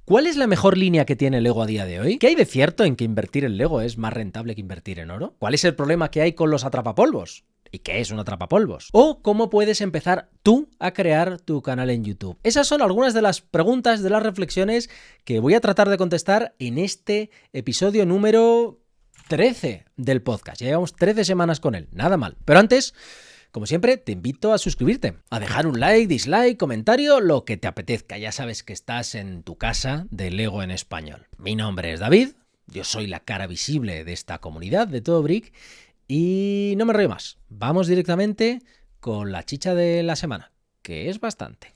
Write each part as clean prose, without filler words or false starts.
¿Cuál es la mejor línea que tiene Lego a día de hoy? ¿Qué hay de cierto en que invertir en Lego es más rentable que invertir en oro? ¿Cuál es el problema que hay con los atrapapolvos? ¿Y qué es un atrapapolvos? ¿O cómo puedes empezar tú a crear tu canal en YouTube? Esas son algunas de las preguntas, de las reflexiones que voy a tratar de contestar en este episodio número 13 del podcast. Ya llevamos 13 semanas con él, nada mal. Pero antes, como siempre, te invito a suscribirte, a dejar un like, dislike, comentario, lo que te apetezca. Ya sabes que estás en tu casa de Lego en español. Mi nombre es David, yo soy la cara visible de esta comunidad de Todo Brick y no me río más. Vamos directamente con la chicha de la semana, que es bastante.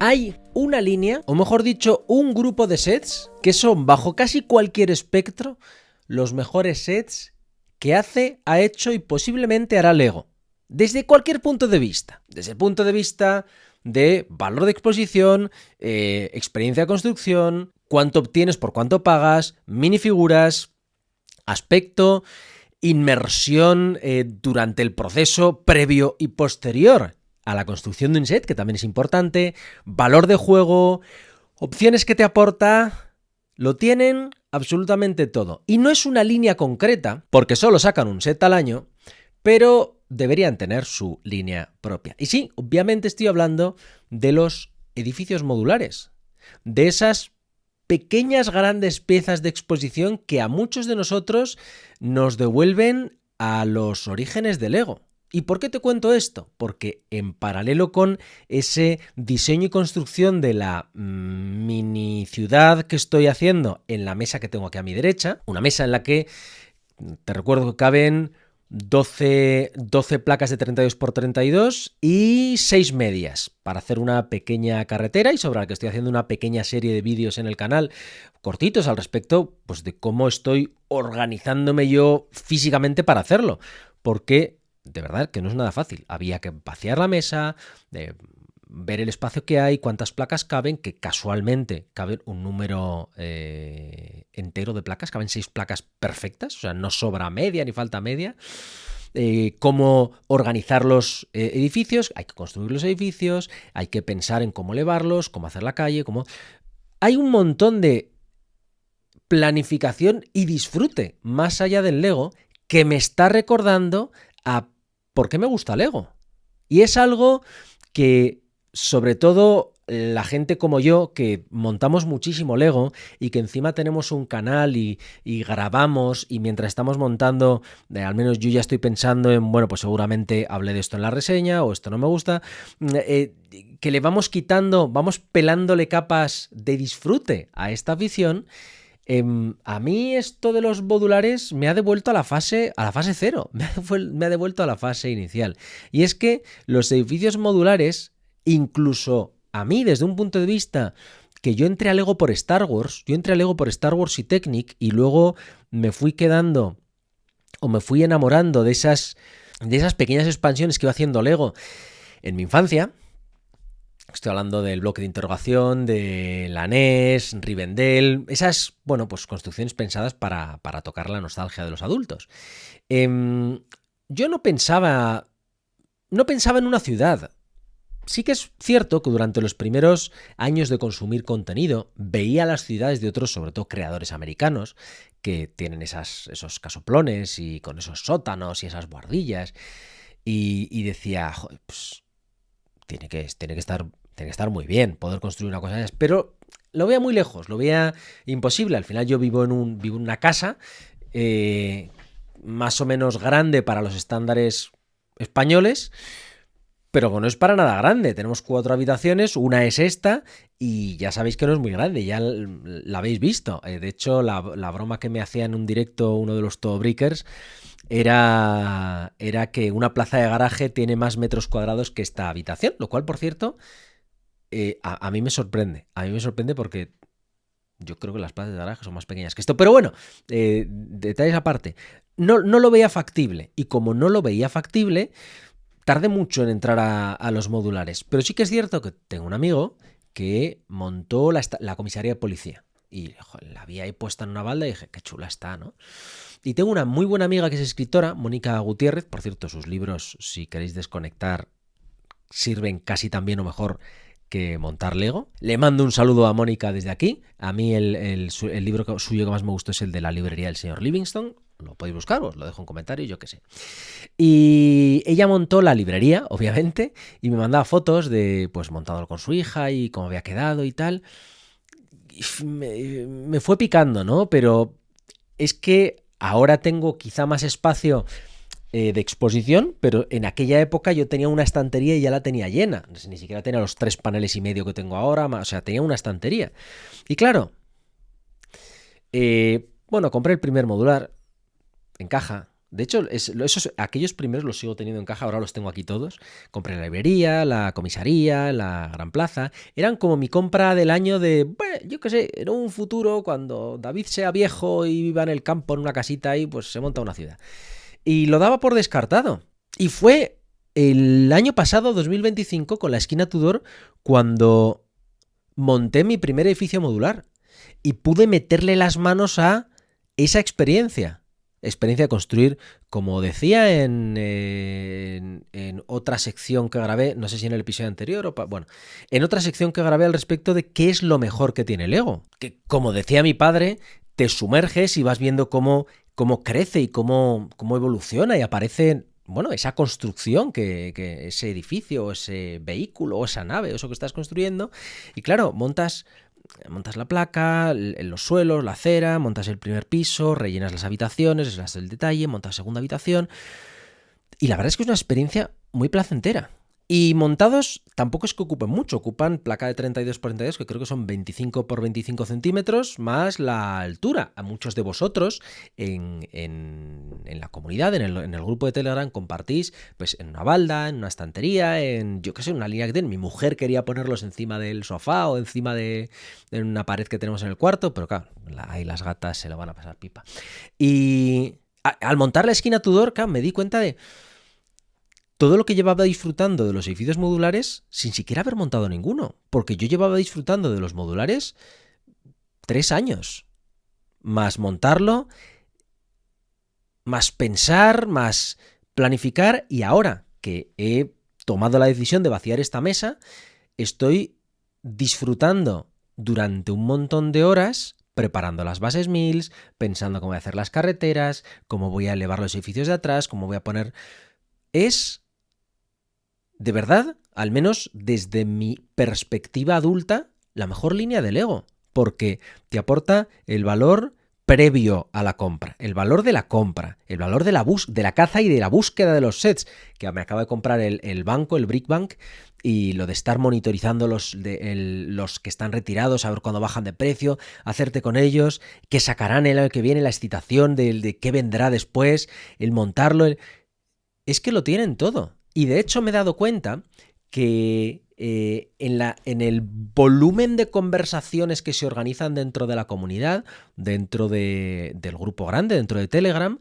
Hay una línea, o mejor dicho, un grupo de sets que son, bajo casi cualquier espectro, los mejores sets que hace, ha hecho y posiblemente hará Lego. Desde cualquier punto de vista. Desde el punto de vista de valor de exposición, experiencia de construcción, cuánto obtienes por cuánto pagas, minifiguras, aspecto, inmersión durante el proceso previo y posterior a la construcción de un set, que también es importante, valor de juego, opciones que te aporta, lo tienen absolutamente todo. Y no es una línea concreta, porque solo sacan un set al año, pero deberían tener su línea propia. Y sí, obviamente estoy hablando de los edificios modulares, de esas pequeñas grandes piezas de exposición que a muchos de nosotros nos devuelven a los orígenes del Lego. ¿Y por qué te cuento esto? Porque en paralelo con ese diseño y construcción de la mini ciudad que estoy haciendo en la mesa que tengo aquí a mi derecha, una mesa en la que te recuerdo que caben 12 placas de 32 por 32 y 6 medias para hacer una pequeña carretera y sobre la que estoy haciendo una pequeña serie de vídeos en el canal cortitos al respecto pues, de cómo estoy organizándome yo físicamente para hacerlo, porque de verdad que no es nada fácil. Había que vaciar la mesa, ver el espacio que hay, cuántas placas caben, que casualmente caben un número entero de placas, caben 6 placas perfectas, o sea, no sobra media ni falta media. Cómo organizar los edificios, hay que construir los edificios, hay que pensar en cómo elevarlos, cómo hacer la calle, cómo... Hay un montón de planificación y disfrute más allá del Lego que me está recordando a por qué me gusta Lego. Y es algo que, sobre todo, la gente como yo, que montamos muchísimo Lego y que encima tenemos un canal y grabamos, y mientras estamos montando, al menos yo ya estoy pensando en, bueno, pues seguramente hablé de esto en la reseña o esto no me gusta, que le vamos quitando, vamos pelándole capas de disfrute a esta afición. A mí esto de los modulares me ha devuelto a la fase cero, me ha devuelto a la fase inicial. Y es que los edificios modulares, incluso a mí desde un punto de vista que yo entré a Lego por Star Wars, y Technic y luego me fui quedando o me fui enamorando de esas pequeñas expansiones que iba haciendo Lego en mi infancia. Estoy hablando del bloque de interrogación, de la NES, Rivendell, esas, bueno, pues construcciones pensadas para tocar la nostalgia de los adultos. Yo no pensaba en una ciudad. Sí que es cierto que durante los primeros años de consumir contenido veía las ciudades de otros, sobre todo creadores americanos, que tienen esos casoplones y con esos sótanos y esas buhardillas, y decía, joder, pues tiene que estar muy bien poder construir una cosa de esas, pero lo veía muy lejos, lo veía imposible. Al final yo vivo en una casa más o menos grande para los estándares españoles, pero no es para nada grande. Tenemos 4 habitaciones, una es esta y ya sabéis que no es muy grande, ya la habéis visto. De hecho, la broma que me hacía en un directo uno de los Todo Brickers era que una plaza de garaje tiene más metros cuadrados que esta habitación, lo cual, por cierto, a mí me sorprende. A mí me sorprende porque yo creo que las plazas de garaje son más pequeñas que esto. Pero bueno, detalles aparte. No lo veía factible. Y como no lo veía factible, tardé mucho en entrar a los modulares. Pero sí que es cierto que tengo un amigo que montó la comisaría de policía. y joder, la vi ahí puesta en una balda y dije, qué chula está, ¿no? Y tengo una muy buena amiga que es escritora, Mónica Gutiérrez. Por cierto, sus libros, si queréis desconectar, sirven casi tan bien o mejor que montar Lego. Le mando un saludo a Mónica desde aquí. A mí el libro suyo que más me gustó es el de la librería del señor Livingstone. Lo podéis buscar, os lo dejo en comentarios, yo qué sé. Y ella montó la librería, obviamente, y me mandaba fotos de, pues, montándolo con su hija y cómo había quedado y tal. Y me fue picando, ¿no? Pero es que ahora tengo quizá más espacio de exposición, pero en aquella época yo tenía una estantería y ya la tenía llena. Ni siquiera tenía los 3 paneles y medio que tengo ahora, o sea, tenía una estantería. Y claro, bueno, compré el primer modular en caja. De hecho, aquellos primeros los sigo teniendo en caja, ahora los tengo aquí todos. Compré la librería, la comisaría, la Gran Plaza. Eran como mi compra del año de, bueno, yo qué sé, en un futuro, cuando David sea viejo y viva en el campo, en una casita ahí, pues se monta una ciudad. Y lo daba por descartado. Y fue el año pasado, 2025, con la esquina Tudor, cuando monté mi primer edificio modular. Y pude meterle las manos a esa experiencia. Experiencia de construir, como decía en otra sección que grabé, no sé si en el episodio anterior o... bueno, en otra sección que grabé al respecto de qué es lo mejor que tiene Lego. Que, como decía mi padre, te sumerges y vas viendo cómo crece y cómo evoluciona y aparece, bueno, esa construcción, que ese edificio, o ese vehículo, o esa nave, o eso que estás construyendo. Y claro, montas la placa, los suelos, la acera, montas el primer piso, rellenas las habitaciones, le das el detalle, montas la segunda habitación. Y la verdad es que es una experiencia muy placentera. Y montados tampoco es que ocupen mucho, ocupan placa de 32 por 32, que creo que son 25 por 25 centímetros, más la altura. A muchos de vosotros en la comunidad, en el grupo de Telegram, compartís pues en una balda, en una estantería, en, yo qué sé, una línea que tienen. Mi mujer quería ponerlos encima del sofá o encima de una pared que tenemos en el cuarto, pero claro, ahí las gatas se lo van a pasar pipa. Y al montar la esquina Tudor, claro, me di cuenta de todo lo que llevaba disfrutando de los edificios modulares sin siquiera haber montado ninguno. Porque yo llevaba disfrutando de los modulares 3 años. Más montarlo, más pensar, más planificar. Y ahora que he tomado la decisión de vaciar esta mesa, estoy disfrutando durante un montón de horas preparando las bases mills, pensando cómo voy a hacer las carreteras, cómo voy a elevar los edificios de atrás, cómo voy a poner... Es... de verdad, al menos desde mi perspectiva adulta, la mejor línea de Lego, porque te aporta el valor previo a la compra, el valor de la compra, el valor de la caza y de la búsqueda de los sets, que me acabo de comprar el banco, el Brick Bank, y lo de estar monitorizando los que están retirados, a ver cuándo bajan de precio, hacerte con ellos, qué sacarán el año que viene, la excitación de qué vendrá después, el montarlo, es que lo tienen todo. Y de hecho me he dado cuenta que en el volumen de conversaciones que se organizan dentro de la comunidad, dentro del grupo grande, dentro de Telegram,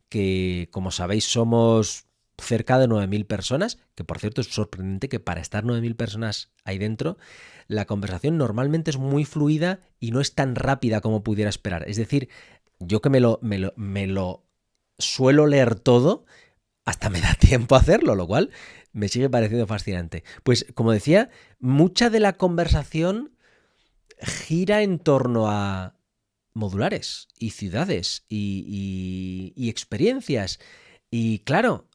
que como sabéis somos cerca de 9.000 personas, que por cierto es sorprendente que para estar 9.000 personas ahí dentro, la conversación normalmente es muy fluida y no es tan rápida como pudiera esperar. Es decir, yo que me lo suelo leer todo, hasta me da tiempo a hacerlo, lo cual me sigue pareciendo fascinante. Pues, como decía, mucha de la conversación gira en torno a modulares y ciudades y experiencias. Y claro,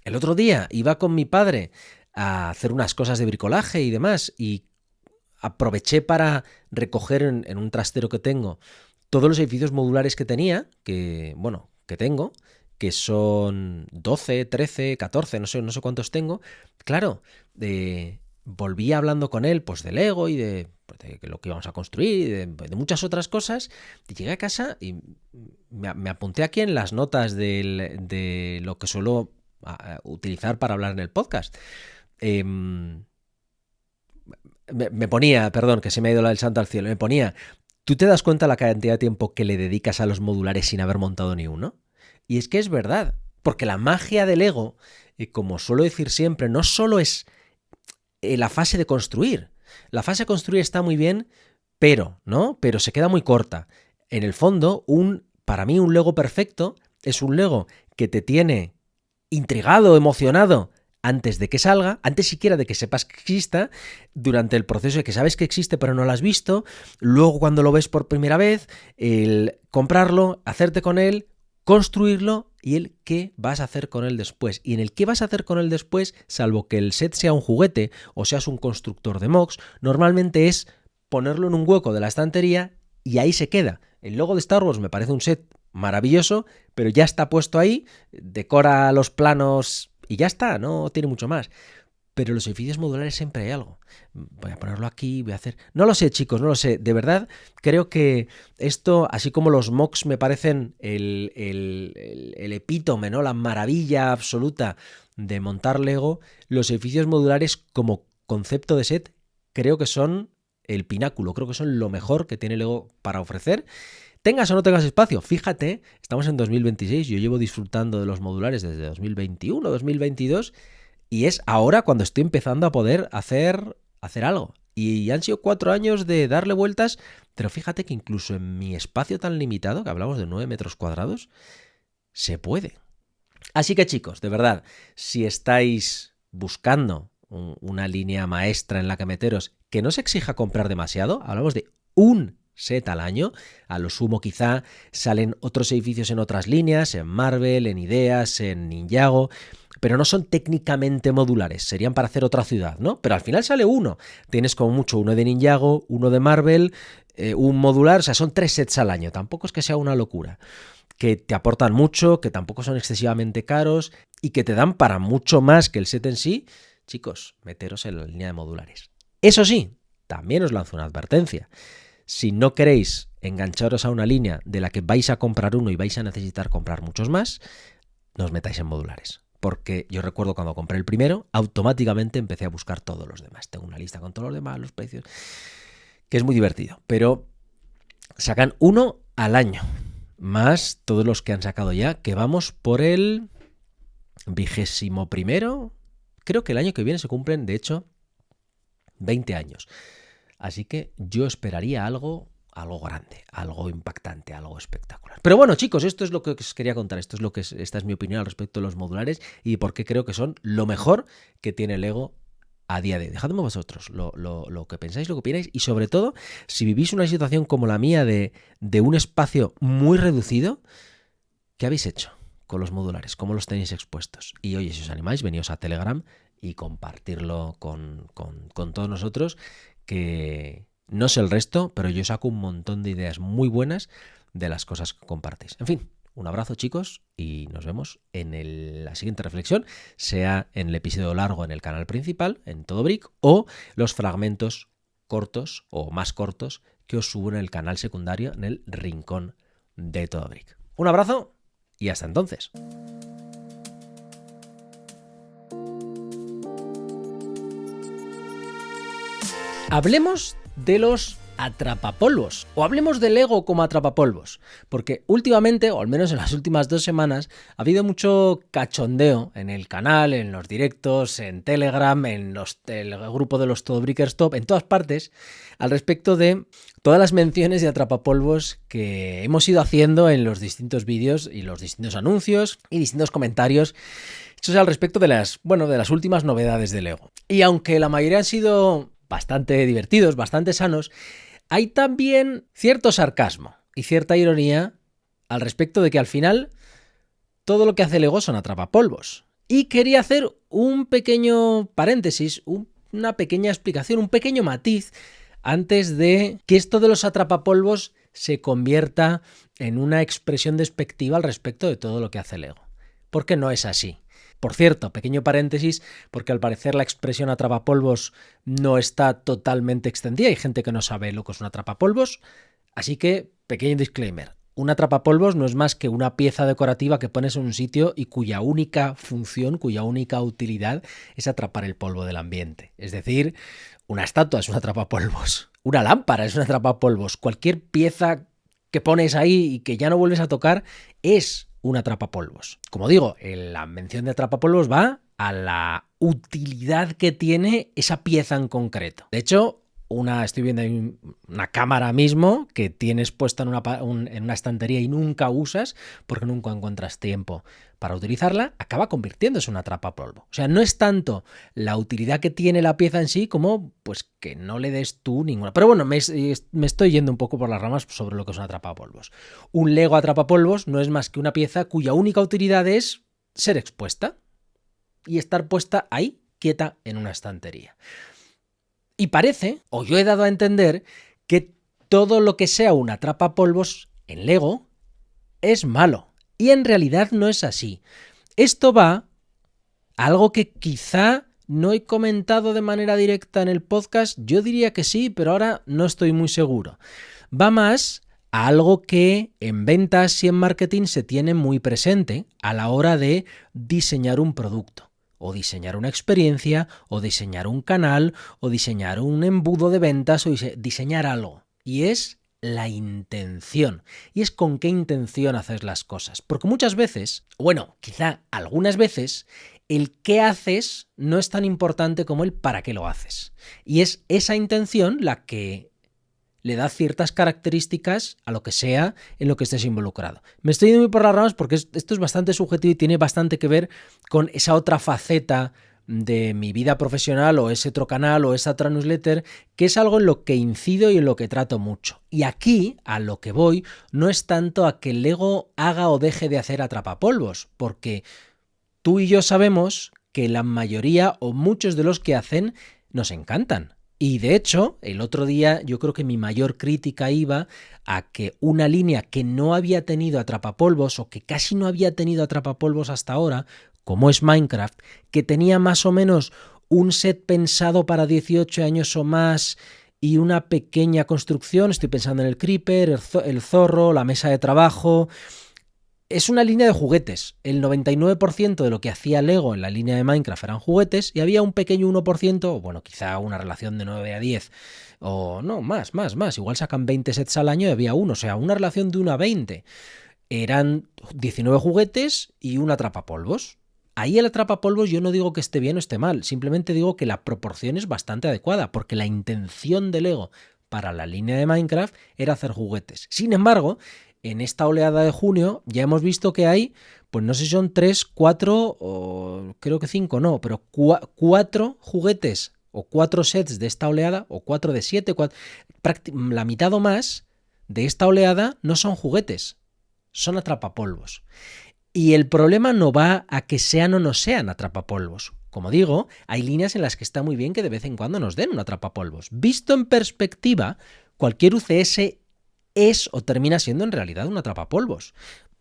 el otro día iba con mi padre a hacer unas cosas de bricolaje y demás, y aproveché para recoger en un trastero que tengo todos los edificios modulares que tenía, que tengo, que son 12, 13, 14, no sé cuántos tengo. Claro, volví hablando con él pues de Lego y de lo que íbamos a construir, de muchas otras cosas. Y llegué a casa y me apunté aquí en las notas de lo que suelo utilizar para hablar en el podcast. Me ponía, perdón, que se me ha ido el santo al cielo, me ponía, ¿tú te das cuenta la cantidad de tiempo que le dedicas a los modulares sin haber montado ni uno? Y es que es verdad, porque la magia del Lego, como suelo decir siempre, no solo es la fase de construir. La fase de construir está muy bien, pero, ¿no? Pero se queda muy corta. En el fondo, para mí un Lego perfecto es un Lego que te tiene intrigado, emocionado, antes de que salga, antes siquiera de que sepas que exista, durante el proceso de que sabes que existe pero no lo has visto, luego cuando lo ves por primera vez, el comprarlo, hacerte con él, construirlo y el qué vas a hacer con él después. Y en el qué vas a hacer con él después, salvo que el set sea un juguete o seas un constructor de mocks, normalmente es ponerlo en un hueco de la estantería y ahí se queda. El logo de Star Wars me parece un set maravilloso, pero ya está puesto ahí, decora los planos y ya está, no tiene mucho más. Pero los edificios modulares siempre hay algo. Voy a ponerlo aquí, voy a hacer... No lo sé, chicos, no lo sé. De verdad, creo que esto, así como los mocks me parecen el epítome, ¿no? La maravilla absoluta de montar Lego, los edificios modulares como concepto de set creo que son el pináculo, creo que son lo mejor que tiene Lego para ofrecer. Tengas o no tengas espacio, fíjate, estamos en 2026, yo llevo disfrutando de los modulares desde 2021, 2022 y es ahora cuando estoy empezando a poder hacer algo. Y han sido 4 años de darle vueltas, pero fíjate que incluso en mi espacio tan limitado, que hablamos de 9 metros cuadrados, se puede. Así que chicos, de verdad, si estáis buscando una línea maestra en la que meteros, que no se exija comprar demasiado, hablamos de un set al año, a lo sumo quizá salen otros edificios en otras líneas, en Marvel, en Ideas, en Ninjago, pero no son técnicamente modulares, serían para hacer otra ciudad, ¿no? Pero al final sale uno, tienes como mucho uno de Ninjago, uno de Marvel, un modular, o sea, son 3 sets al año, tampoco es que sea una locura, que te aportan mucho, que tampoco son excesivamente caros y que te dan para mucho más que el set en sí. Chicos, meteros en la línea de modulares. Eso sí, también os lanzo una advertencia. Si no queréis engancharos a una línea de la que vais a comprar uno y vais a necesitar comprar muchos más, no os metáis en modulares. Porque yo recuerdo cuando compré el primero, automáticamente empecé a buscar todos los demás. Tengo una lista con todos los demás, los precios, que es muy divertido. Pero sacan uno al año, más todos los que han sacado ya, que vamos por el 21º. Creo que el año que viene se cumplen, de hecho, 20 años. Así que yo esperaría algo grande, algo impactante, algo espectacular. Pero bueno, chicos, esto es lo que os quería contar. Esta es mi opinión al respecto de los modulares y por qué creo que son lo mejor que tiene Lego a día de hoy. Dejadme vosotros lo que pensáis, lo que opináis y sobre todo, si vivís una situación como la mía de un espacio muy reducido, ¿qué habéis hecho con los modulares? ¿Cómo los tenéis expuestos? Y oye, si os animáis, veníos a Telegram y compartirlo con todos nosotros, que no sé el resto, pero yo saco un montón de ideas muy buenas de las cosas que compartís. En fin, un abrazo chicos y nos vemos en la siguiente reflexión, sea en el episodio largo en el canal principal, en Todo Brick, o los fragmentos cortos o más cortos que os subo en el canal secundario en el rincón de Todo Brick. Un abrazo y hasta entonces. Hablemos de los atrapapolvos, o hablemos de Lego como atrapapolvos, porque últimamente, o al menos en las últimas 2 semanas, ha habido mucho cachondeo en el canal, en los directos, en Telegram, en el grupo de los Todo Brickers Top, en todas partes, al respecto de todas las menciones de atrapapolvos que hemos ido haciendo en los distintos vídeos y los distintos anuncios y distintos comentarios. Eso es al respecto de las últimas novedades de Lego. Y aunque la mayoría han sido bastante divertidos, bastante sanos, hay también cierto sarcasmo y cierta ironía al respecto de que al final todo lo que hace Lego son atrapapolvos. Y quería hacer un pequeño paréntesis, una pequeña explicación, un pequeño matiz antes de que esto de los atrapapolvos se convierta en una expresión despectiva al respecto de todo lo que hace Lego. Porque no es así. Por cierto, pequeño paréntesis, porque al parecer la expresión atrapapolvos no está totalmente extendida. Hay gente que no sabe lo que es un atrapapolvos. Así que, pequeño disclaimer. Un atrapapolvos no es más que una pieza decorativa que pones en un sitio y cuya única función, cuya única utilidad es atrapar el polvo del ambiente. Es decir, una estatua es un atrapapolvos. Una lámpara es un atrapapolvos. Cualquier pieza que pones ahí y que ya no vuelves a tocar es un atrapapolvos. Como digo, la mención de atrapapolvos va a la utilidad que tiene esa pieza en concreto. De hecho, estoy viendo ahí una cámara mismo que tienes puesta en una estantería y nunca usas porque nunca encuentras tiempo para utilizarla, acaba convirtiéndose en un atrapapolvo. O sea, no es tanto la utilidad que tiene la pieza en sí como pues que no le des tú ninguna. Pero bueno, me estoy yendo un poco por las ramas sobre lo que es un atrapapolvos. Un Lego atrapapolvos no es más que una pieza cuya única utilidad es ser expuesta y estar puesta ahí, quieta en una estantería. Y parece, o yo he dado a entender, que todo lo que sea un atrapapolvos en Lego es malo. Y en realidad no es así. Esto va a algo que quizá no he comentado de manera directa en el podcast. Yo diría que sí, pero ahora no estoy muy seguro. Va más a algo que en ventas y en marketing se tiene muy presente a la hora de diseñar un producto, o diseñar una experiencia, o diseñar un canal, o diseñar un embudo de ventas, o diseñar algo. Y es la intención. Y es con qué intención haces las cosas. Porque muchas veces, bueno, quizá algunas veces, el qué haces no es tan importante como el para qué lo haces. Y es esa intención la que le da ciertas características a lo que sea en lo que estés involucrado. Me estoy yendo muy por las ramas porque esto es bastante subjetivo y tiene bastante que ver con esa otra faceta de mi vida profesional o ese otro canal o esa otra newsletter, que es algo en lo que incido y en lo que trato mucho. Y aquí, a lo que voy, no es tanto a que el Lego haga o deje de hacer atrapapolvos, porque tú y yo sabemos que la mayoría o muchos de los que hacen nos encantan. Y de hecho, el otro día yo creo que mi mayor crítica iba a que una línea que no había tenido atrapapolvos o que casi no había tenido atrapapolvos hasta ahora, como es Minecraft, que tenía más o menos un set pensado para 18 años o más y una pequeña construcción, estoy pensando en el creeper, el zorro, la mesa de trabajo. Es una línea de juguetes. El 99% de lo que hacía Lego en la línea de Minecraft eran juguetes y había un pequeño 1%, o bueno, quizá una relación de 9 a 10, o no, más. Igual sacan 20 sets al año y había uno, o sea, una relación de 1 a 20. Eran 19 juguetes y un atrapapolvos. Ahí el atrapapolvos yo no digo que esté bien o esté mal, simplemente digo que la proporción es bastante adecuada, porque la intención de Lego para la línea de Minecraft era hacer juguetes. Sin embargo, en esta oleada de junio ya hemos visto que hay, pues no sé si son 3, 4 o creo que 5, no, pero 4 juguetes o 4 sets de esta oleada, o 4 de 7, la mitad o más de esta oleada no son juguetes, son atrapapolvos. Y el problema no va a que sean o no sean atrapapolvos. Como digo, hay líneas en las que está muy bien que de vez en cuando nos den un atrapapolvos. Visto en perspectiva, cualquier UCS es o termina siendo en realidad un atrapapolvos.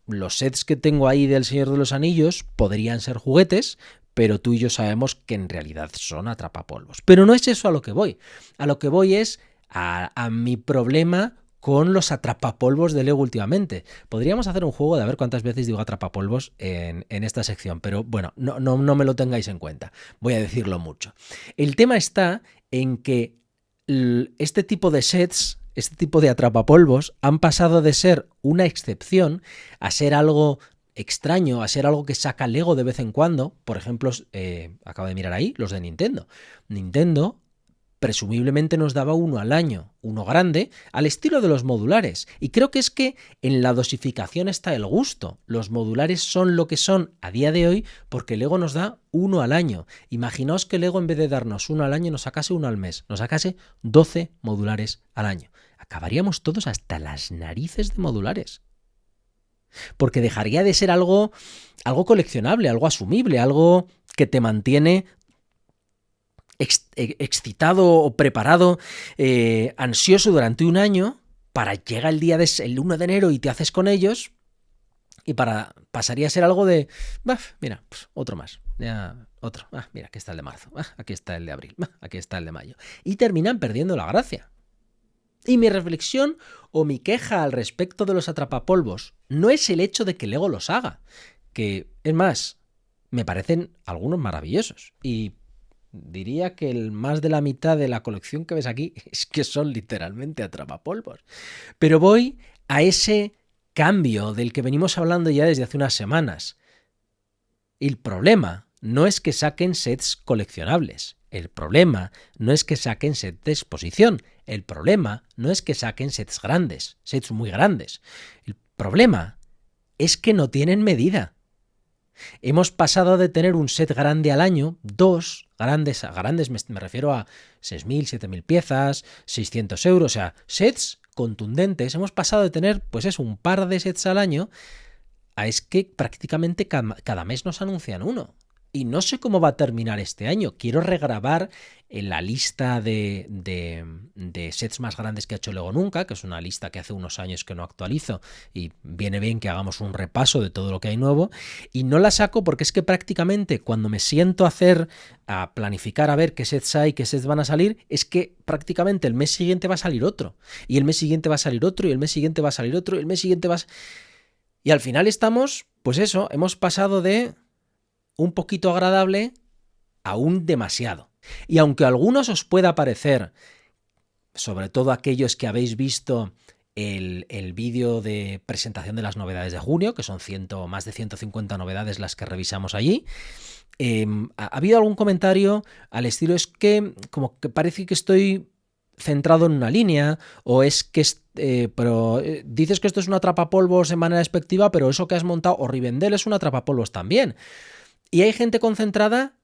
Los sets que tengo ahí del Señor de los Anillos podrían ser juguetes, pero tú y yo sabemos que en realidad son atrapapolvos. Pero no es eso a lo que voy. A lo que voy es a mi problema con los atrapapolvos de Lego últimamente. Podríamos hacer un juego de a ver cuántas veces digo atrapapolvos en esta sección, pero bueno, no me lo tengáis en cuenta. Voy a decirlo mucho. El tema está en que este tipo de sets, este tipo de atrapapolvos han pasado de ser una excepción a ser algo extraño, a ser algo que saca Lego de vez en cuando. Por ejemplo, acabo de mirar ahí, los de Nintendo. Nintendo presumiblemente nos daba uno al año, uno grande, al estilo de los modulares. Y creo que es que en la dosificación está el gusto. Los modulares son lo que son a día de hoy porque Lego nos da uno al año. Imaginaos que Lego en vez de darnos uno al año nos sacase uno al mes, nos sacase 12 modulares al año. Acabaríamos todos hasta las narices de modulares. Porque dejaría de ser algo coleccionable, algo asumible, algo que te mantiene excitado o preparado, ansioso durante un año, para llegar el día el 1 de enero y te haces con ellos, y pasaría a ser algo de, mira, pues otro más, ya otro, mira, aquí está el de marzo, aquí está el de abril, aquí está el de mayo, y terminan perdiendo la gracia. Y mi reflexión o mi queja al respecto de los atrapapolvos no es el hecho de que Lego los haga, que es más, me parecen algunos maravillosos, y diría que más de la mitad de la colección que ves aquí es que son literalmente atrapapolvos. Pero voy a ese cambio del que venimos hablando ya desde hace unas semanas. El problema no es que saquen sets coleccionables. El problema no es que saquen sets de exposición. El problema no es que saquen sets grandes, sets muy grandes. El problema es que no tienen medida. Hemos pasado de tener un set grande al año, dos grandes me refiero a 6.000, 7.000 piezas, 600 euros, o sea, sets contundentes. Hemos pasado de tener, pues eso, un par de sets al año, a es que prácticamente cada mes nos anuncian uno. Y no sé cómo va a terminar este año. Quiero regrabar la lista de sets más grandes que ha hecho Lego nunca, que es una lista que hace unos años que no actualizo y viene bien que hagamos un repaso de todo lo que hay nuevo. Y no la saco porque es que prácticamente cuando me siento a planificar a ver qué sets hay, qué sets van a salir, es que prácticamente el mes siguiente va a salir otro. Y el mes siguiente va a salir otro, y el mes siguiente va a salir otro, y el mes siguiente va a... Y al final estamos, pues eso, hemos pasado de un poquito agradable a un demasiado. Y aunque a algunos os pueda parecer, sobre todo aquellos que habéis visto el vídeo de presentación de las novedades de junio, que son más de 150 novedades las que revisamos allí, ha habido algún comentario al estilo, es que como que parece que estoy centrado en una línea, o es que dices que esto es una atrapapolvos en manera despectiva, pero eso que has montado, o Rivendell, es una atrapapolvos también. Y hay gente concentrada,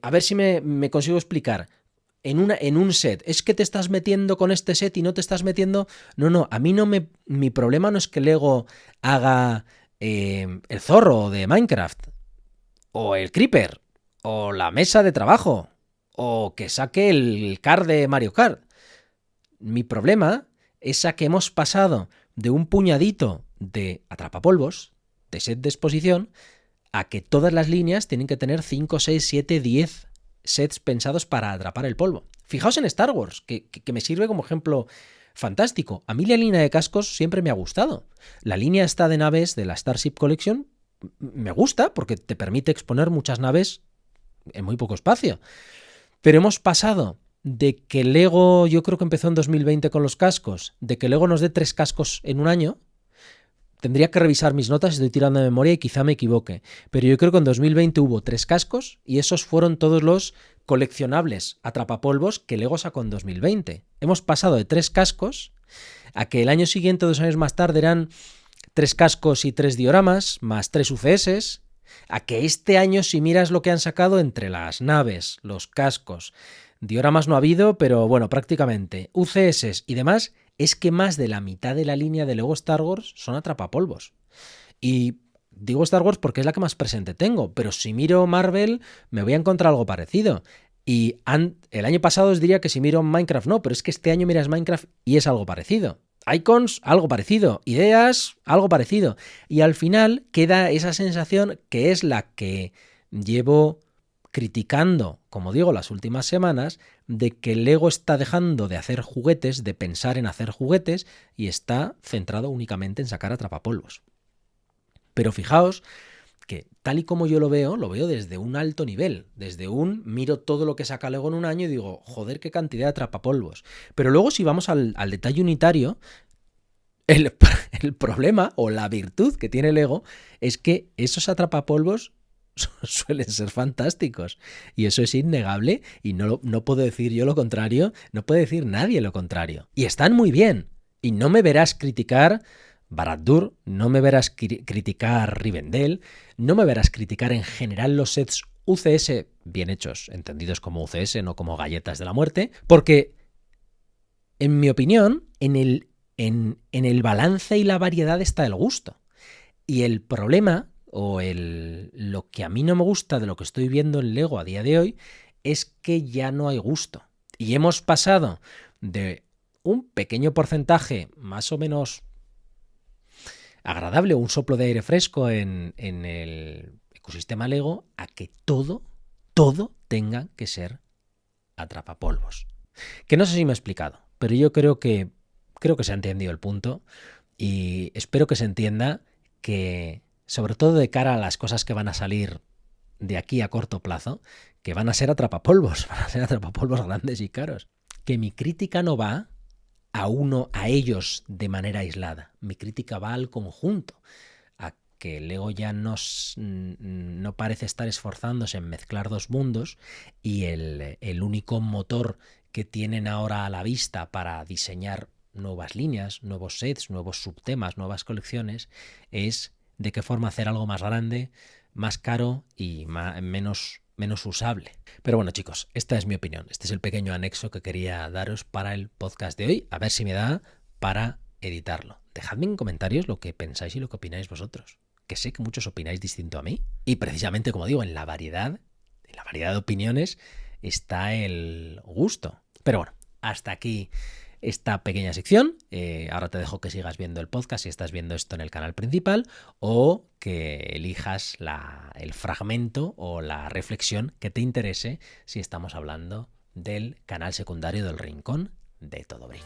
a ver si me consigo explicar, en un set. Es que te estás metiendo con este set y no te estás metiendo... No, a mí mi problema no es que Lego haga el zorro de Minecraft, o el Creeper, o la mesa de trabajo, o que saque el car de Mario Kart. Mi problema es a que hemos pasado de un puñadito de atrapapolvos, de set de exposición, a que todas las líneas tienen que tener 5, 6, 7, 10 sets pensados para atrapar el polvo. Fijaos en Star Wars, que me sirve como ejemplo fantástico. A mí la línea de cascos siempre me ha gustado. La línea esta de naves de la Starship Collection me gusta porque te permite exponer muchas naves en muy poco espacio. Pero hemos pasado de que Lego, yo creo que empezó en 2020 con los cascos, de que Lego nos dé 3 cascos en un año. Tendría que revisar mis notas, estoy tirando de memoria y quizá me equivoque, pero yo creo que en 2020 hubo 3 cascos y esos fueron todos los coleccionables atrapapolvos que Lego sacó en 2020. Hemos pasado de 3 cascos a que el año siguiente, 2 años más tarde, eran 3 cascos y 3 dioramas, más 3 UCS, a que este año, si miras lo que han sacado entre las naves, los cascos, dioramas no ha habido, pero bueno, prácticamente, UCS y demás, es que más de la mitad de la línea de Lego Star Wars son atrapapolvos. Y digo Star Wars porque es la que más presente tengo, pero si miro Marvel me voy a encontrar algo parecido. Y el año pasado os diría que si miro Minecraft no, pero es que este año miras Minecraft y es algo parecido. Icons, algo parecido. Ideas, algo parecido. Y al final queda esa sensación que es la que llevo criticando, como digo, las últimas semanas, de que Lego está dejando de hacer juguetes, de pensar en hacer juguetes, y está centrado únicamente en sacar atrapapolvos. Pero fijaos que tal y como yo lo veo desde un alto nivel, miro todo lo que saca Lego en un año y digo, joder, qué cantidad de atrapapolvos. Pero luego si vamos al detalle unitario, el problema o la virtud que tiene Lego es que esos atrapapolvos suelen ser fantásticos y eso es innegable y no puedo decir yo lo contrario, no puede decir nadie lo contrario. Y están muy bien y no me verás criticar Barad-dûr, no me verás criticar Rivendell, no me verás criticar en general los sets UCS bien hechos, entendidos como UCS, no como galletas de la muerte, porque en mi opinión en el balance y la variedad está el gusto. Y el problema o lo que a mí no me gusta de lo que estoy viendo en Lego a día de hoy es que ya no hay gusto. Y hemos pasado de un pequeño porcentaje más o menos agradable, un soplo de aire fresco en el ecosistema Lego, a que todo tenga que ser atrapapolvos. Que no sé si me he explicado, pero yo creo que se ha entendido el punto y espero que se entienda que, sobre todo de cara a las cosas que van a salir de aquí a corto plazo, que van a ser atrapapolvos grandes y caros. Que mi crítica no va a ellos de manera aislada. Mi crítica va al conjunto, a que Lego ya no parece estar esforzándose en mezclar dos mundos y el único motor que tienen ahora a la vista para diseñar nuevas líneas, nuevos sets, nuevos subtemas, nuevas colecciones, es de qué forma hacer algo más grande, más caro y menos usable. Pero bueno, chicos, esta es mi opinión. Este es el pequeño anexo que quería daros para el podcast de hoy. A ver si me da para editarlo. Dejadme en comentarios lo que pensáis y lo que opináis vosotros, que sé que muchos opináis distinto a mí. Y precisamente, como digo, en la variedad de opiniones está el gusto. Pero bueno, hasta aquí esta pequeña sección. Ahora te dejo que sigas viendo el podcast si estás viendo esto en el canal principal o que elijas el fragmento o la reflexión que te interese si estamos hablando del canal secundario del Rincón de Todo Brick.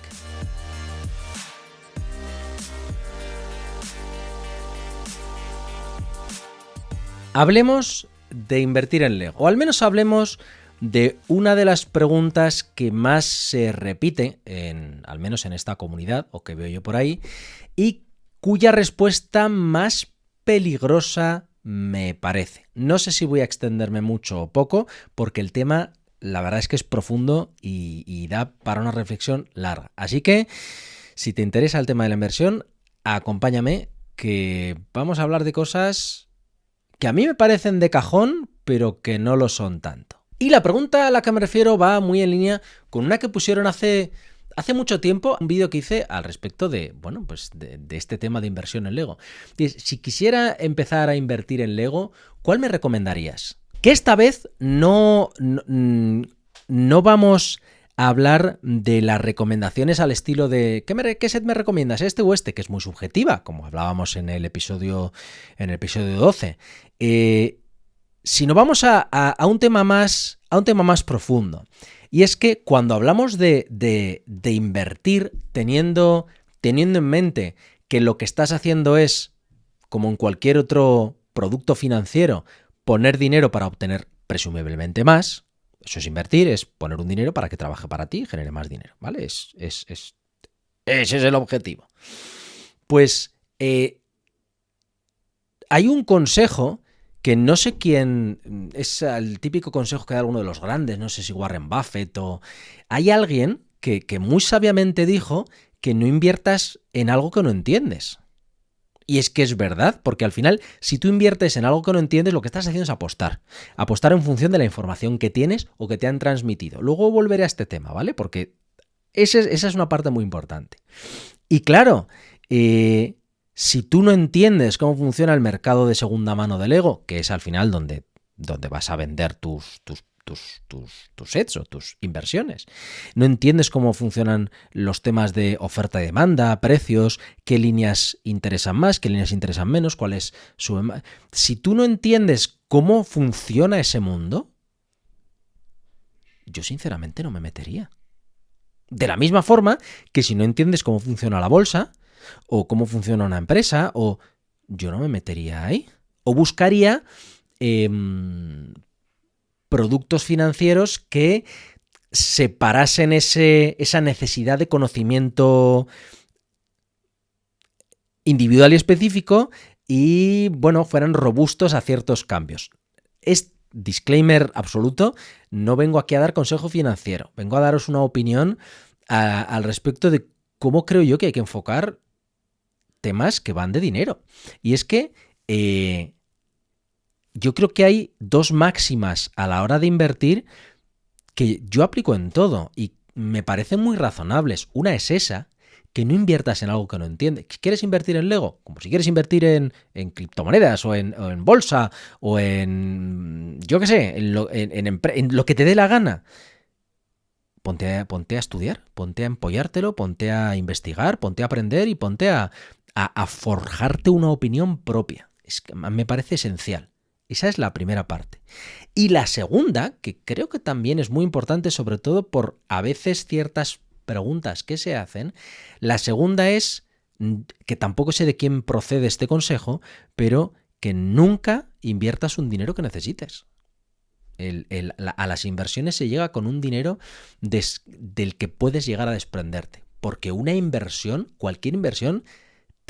Hablemos de invertir en Lego, o al menos hablemos de una de las preguntas que más se repite, al menos en esta comunidad, o que veo yo por ahí, y cuya respuesta más peligrosa me parece. No sé si voy a extenderme mucho o poco, porque el tema, la verdad es que es profundo y da para una reflexión larga. Así que, si te interesa el tema de la inversión, acompáñame, que vamos a hablar de cosas que a mí me parecen de cajón, pero que no lo son tanto. Y la pregunta a la que me refiero va muy en línea con una que pusieron hace mucho tiempo, un vídeo que hice al respecto de este tema de inversión en Lego. Si quisiera empezar a invertir en Lego, ¿cuál me recomendarías? Que esta vez no vamos a hablar de las recomendaciones al estilo de ¿qué set me recomiendas? ¿Este o este? Que es muy subjetiva, como hablábamos en el episodio 12. Sino vamos a un tema más profundo. Y es que cuando hablamos de invertir teniendo en mente que lo que estás haciendo es, como en cualquier otro producto financiero, poner dinero para obtener presumiblemente más, eso es invertir, es poner un dinero para que trabaje para ti y genere más dinero, ¿vale? Ese es el objetivo. Pues hay un consejo que no sé quién, es el típico consejo que da alguno de los grandes, no sé si Warren Buffett o... Hay alguien que muy sabiamente dijo que no inviertas en algo que no entiendes. Y es que es verdad, porque al final, si tú inviertes en algo que no entiendes, lo que estás haciendo es apostar. Apostar en función de la información que tienes o que te han transmitido. Luego volveré a este tema, ¿vale? Porque esa es una parte muy importante. Y claro, si tú no entiendes cómo funciona el mercado de segunda mano de Lego, que es al final donde vas a vender tus sets o tus inversiones. No entiendes cómo funcionan los temas de oferta y demanda, precios, qué líneas interesan más, qué líneas interesan menos, cuál es su... Si tú no entiendes cómo funciona ese mundo, yo sinceramente no me metería. De la misma forma que si no entiendes cómo funciona la bolsa o cómo funciona una empresa, yo no me metería ahí. O buscaría productos financieros que separasen esa necesidad de conocimiento individual y específico y, bueno, fueran robustos a ciertos cambios. Es disclaimer absoluto, no vengo aquí a dar consejo financiero, vengo a daros una opinión al respecto de cómo creo yo que hay que enfocar temas que van de dinero. Y es que yo creo que hay dos máximas a la hora de invertir que yo aplico en todo y me parecen muy razonables. Una es esa, que no inviertas en algo que no entiendes. ¿Quieres invertir en Lego? Como si quieres invertir en criptomonedas o en bolsa o en, yo qué sé, en lo que te dé la gana. Ponte a estudiar, ponte a empollártelo, ponte a investigar, ponte a aprender y ponte a forjarte una opinión propia. Me parece esencial. Esa es la primera parte. Y la segunda, que creo que también es muy importante, sobre todo por a veces ciertas preguntas que se hacen, la segunda es, que tampoco sé de quién procede este consejo, pero que nunca inviertas un dinero que necesites. A las inversiones se llega con un dinero del que puedes llegar a desprenderte. Porque una inversión, cualquier inversión,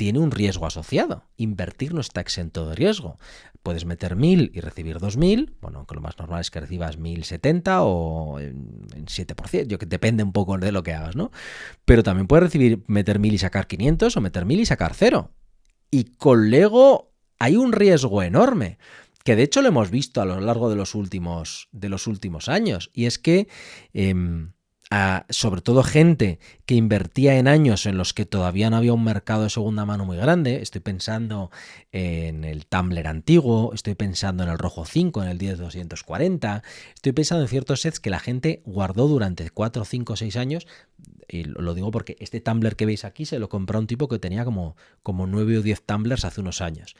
tiene un riesgo asociado. Invertir no está exento de riesgo. Puedes meter 1.000 y recibir 2.000, bueno, aunque lo más normal es que recibas 1.070 o en 7%, que depende un poco de lo que hagas, ¿no? Pero también puedes meter 1.000 y sacar 500 o meter 1.000 y sacar 0. Y con Lego hay un riesgo enorme, que de hecho lo hemos visto a lo largo de los últimos años, y es que sobre todo gente que invertía en años en los que todavía no había un mercado de segunda mano muy grande. Estoy pensando en el Tumbler antiguo, estoy pensando en el Rojo 5, en el 10-240, estoy pensando en ciertos sets que la gente guardó durante 4, 5, 6 años, y lo digo porque este Tumbler que veis aquí se lo compró un tipo que tenía como 9 o 10 Tumblers hace unos años.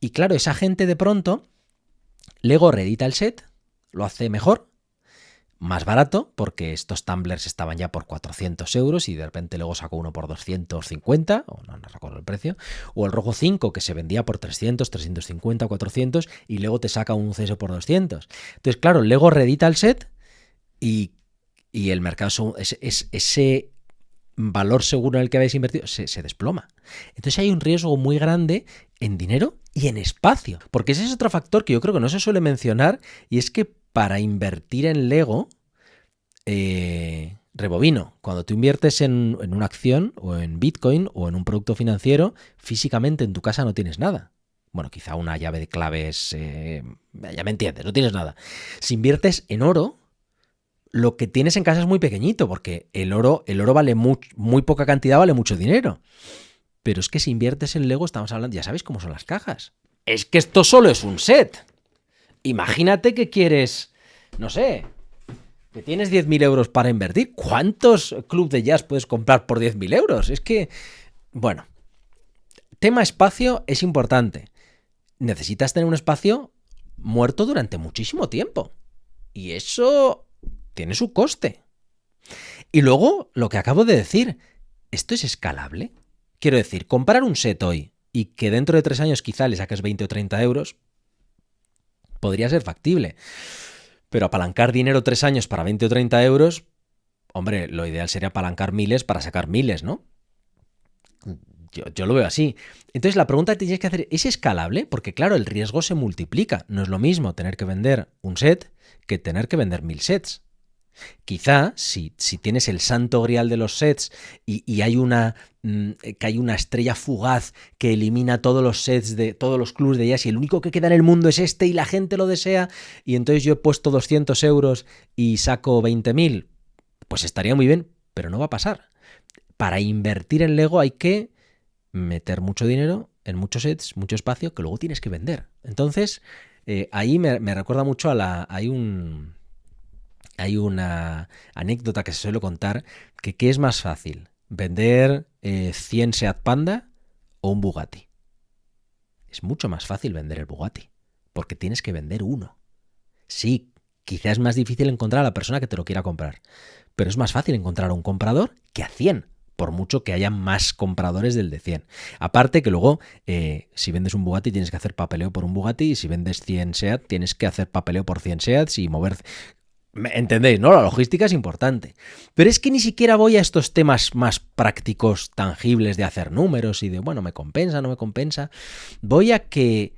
Y claro, esa gente de pronto, Lego reedita el set, lo hace mejor, más barato, porque estos tumblers estaban ya por 400 euros y de repente luego sacó uno por 250, o no recuerdo el precio, o el Rojo 5 que se vendía por 300, 350, 400 y luego te saca un CS por 200. Entonces, claro, Lego reedita el set y el mercado, ese valor seguro en el que habéis invertido se desploma. Entonces hay un riesgo muy grande en dinero y en espacio, porque ese es otro factor que yo creo que no se suele mencionar, y es que para invertir en Lego, rebobino, cuando tú inviertes en una acción o en Bitcoin o en un producto financiero, físicamente en tu casa no tienes nada. Bueno, quizá una llave de claves, ya me entiendes, no tienes nada. Si inviertes en oro, lo que tienes en casa es muy pequeñito, porque el oro vale muy poca cantidad, vale mucho dinero. Pero es que si inviertes en Lego, estamos hablando, ya sabéis cómo son las cajas. Es que esto solo es un set. Imagínate que quieres, no sé, que tienes 10.000 euros para invertir. ¿Cuántos clubs de jazz puedes comprar por 10.000 euros? Es que, bueno, tema espacio es importante. Necesitas tener un espacio muerto durante muchísimo tiempo. Y eso tiene su coste. Y luego, lo que acabo de decir, ¿esto es escalable? Quiero decir, comprar un set hoy y que dentro de 3 años quizá le saques 20 o 30 euros, podría ser factible. Pero apalancar dinero 3 años para 20 o 30 euros, hombre, lo ideal sería apalancar miles para sacar miles, ¿no? Yo lo veo así. Entonces la pregunta que tienes que hacer, ¿es escalable? Porque claro, el riesgo se multiplica. No es lo mismo tener que vender un set que tener que vender 1.000 sets. Quizá, si tienes el santo grial de los sets y hay que hay una estrella fugaz que elimina todos los sets de todos los clubs de jazz y el único que queda en el mundo es este y la gente lo desea, y entonces yo he puesto 200 euros y saco 20.000, pues estaría muy bien, pero no va a pasar. Para invertir en Lego hay que meter mucho dinero en muchos sets, mucho espacio que luego tienes que vender. Entonces, ahí me recuerda mucho hay una anécdota que se suele contar, que ¿qué es más fácil? ¿Vender 100 Seat Panda o un Bugatti? Es mucho más fácil vender el Bugatti, porque tienes que vender uno. Sí, quizás es más difícil encontrar a la persona que te lo quiera comprar, pero es más fácil encontrar a un comprador que a 100, por mucho que haya más compradores del de 100. Aparte que luego, si vendes un Bugatti tienes que hacer papeleo por un Bugatti, y si vendes 100 Seat tienes que hacer papeleo por 100 Seats y mover... ¿Entendéis, no? La logística es importante. Pero es que ni siquiera voy a estos temas más prácticos, tangibles, de hacer números y de, bueno, me compensa, no me compensa. Voy a que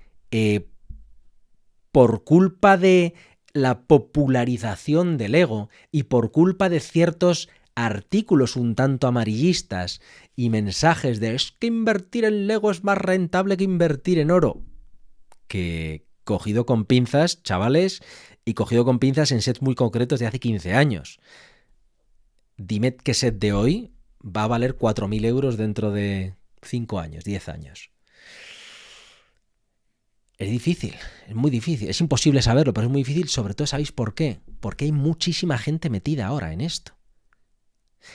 por culpa de la popularización del Lego y por culpa de ciertos artículos un tanto amarillistas y mensajes de es que invertir en Lego es más rentable que invertir en oro, que cogido con pinzas, chavales, y cogido con pinzas en sets muy concretos de hace 15 años. Dime qué set de hoy va a valer 4.000 euros dentro de 5 años, 10 años. Es difícil, es muy difícil, es imposible saberlo, pero es muy difícil, sobre todo, ¿sabéis por qué? Porque hay muchísima gente metida ahora en esto.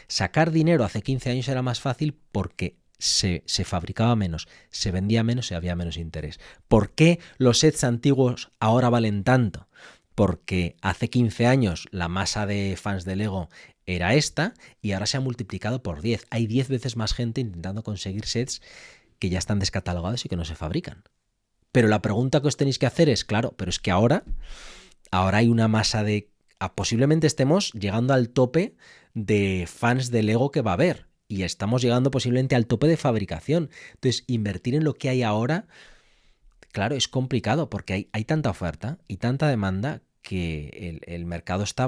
Sacar dinero hace 15 años era más fácil porque se fabricaba menos, se vendía menos y había menos interés. ¿Por qué los sets antiguos ahora valen tanto? Porque hace 15 años la masa de fans de Lego era esta y ahora se ha multiplicado por 10. Hay 10 veces más gente intentando conseguir sets que ya están descatalogados y que no se fabrican. Pero la pregunta que os tenéis que hacer es, claro, pero es que ahora hay una masa de... posiblemente estemos llegando al tope de fans de Lego que va a haber. y estamos llegando posiblemente al tope de fabricación. Entonces, invertir en lo que hay ahora, claro, es complicado porque hay tanta oferta y tanta demanda que el mercado está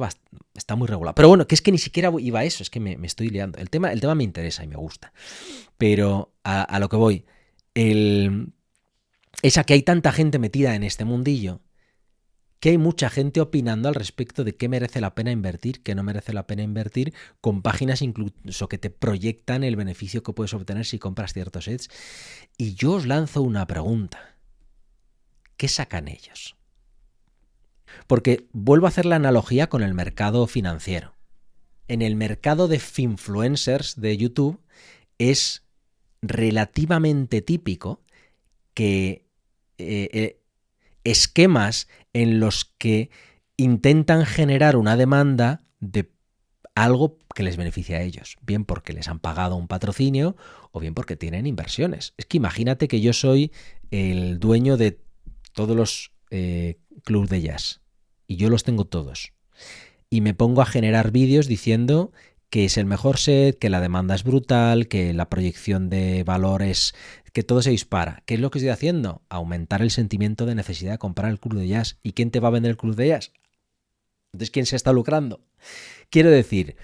muy regulado. Pero bueno, que es que ni siquiera iba a eso, es que me estoy liando. El tema me interesa y me gusta. Pero a lo que voy, es a que hay tanta gente metida en este mundillo que hay mucha gente opinando al respecto de qué merece la pena invertir, qué no merece la pena invertir, con páginas incluso que te proyectan el beneficio que puedes obtener si compras ciertos sets. Y yo os lanzo una pregunta. ¿Qué sacan ellos? Porque vuelvo a hacer la analogía con el mercado financiero. En el mercado de finfluencers de YouTube es relativamente típico que esquemas en los que intentan generar una demanda de algo que les beneficia a ellos, bien porque les han pagado un patrocinio o bien porque tienen inversiones. Es que imagínate que yo soy el dueño de todos los clubs de jazz y yo los tengo todos y me pongo a generar vídeos diciendo que es el mejor set, que la demanda es brutal, que la proyección de valor es que todo se dispara. ¿Qué es lo que estoy haciendo? Aumentar el sentimiento de necesidad de comprar el club de jazz. ¿Y quién te va a vender el club de jazz? Entonces, ¿quién se está lucrando? Quiero decir,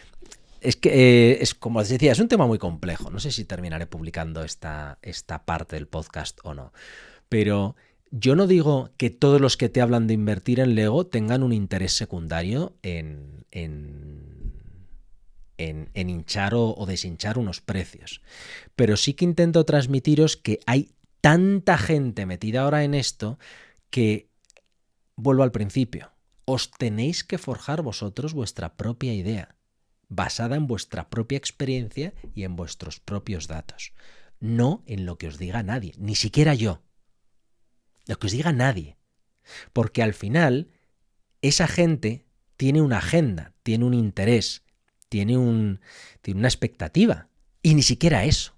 es que es como os decía, es un tema muy complejo. No sé si terminaré publicando esta parte del podcast o no. Pero yo no digo que todos los que te hablan de invertir en Lego tengan un interés secundario en hinchar o deshinchar unos precios. Pero sí que intento transmitiros que hay tanta gente metida ahora en esto que, vuelvo al principio, os tenéis que forjar vosotros vuestra propia idea, basada en vuestra propia experiencia y en vuestros propios datos. No en lo que os diga nadie, ni siquiera yo. Lo que os diga nadie. Porque al final, esa gente tiene una agenda, tiene un interés, tiene una expectativa. Y ni siquiera eso.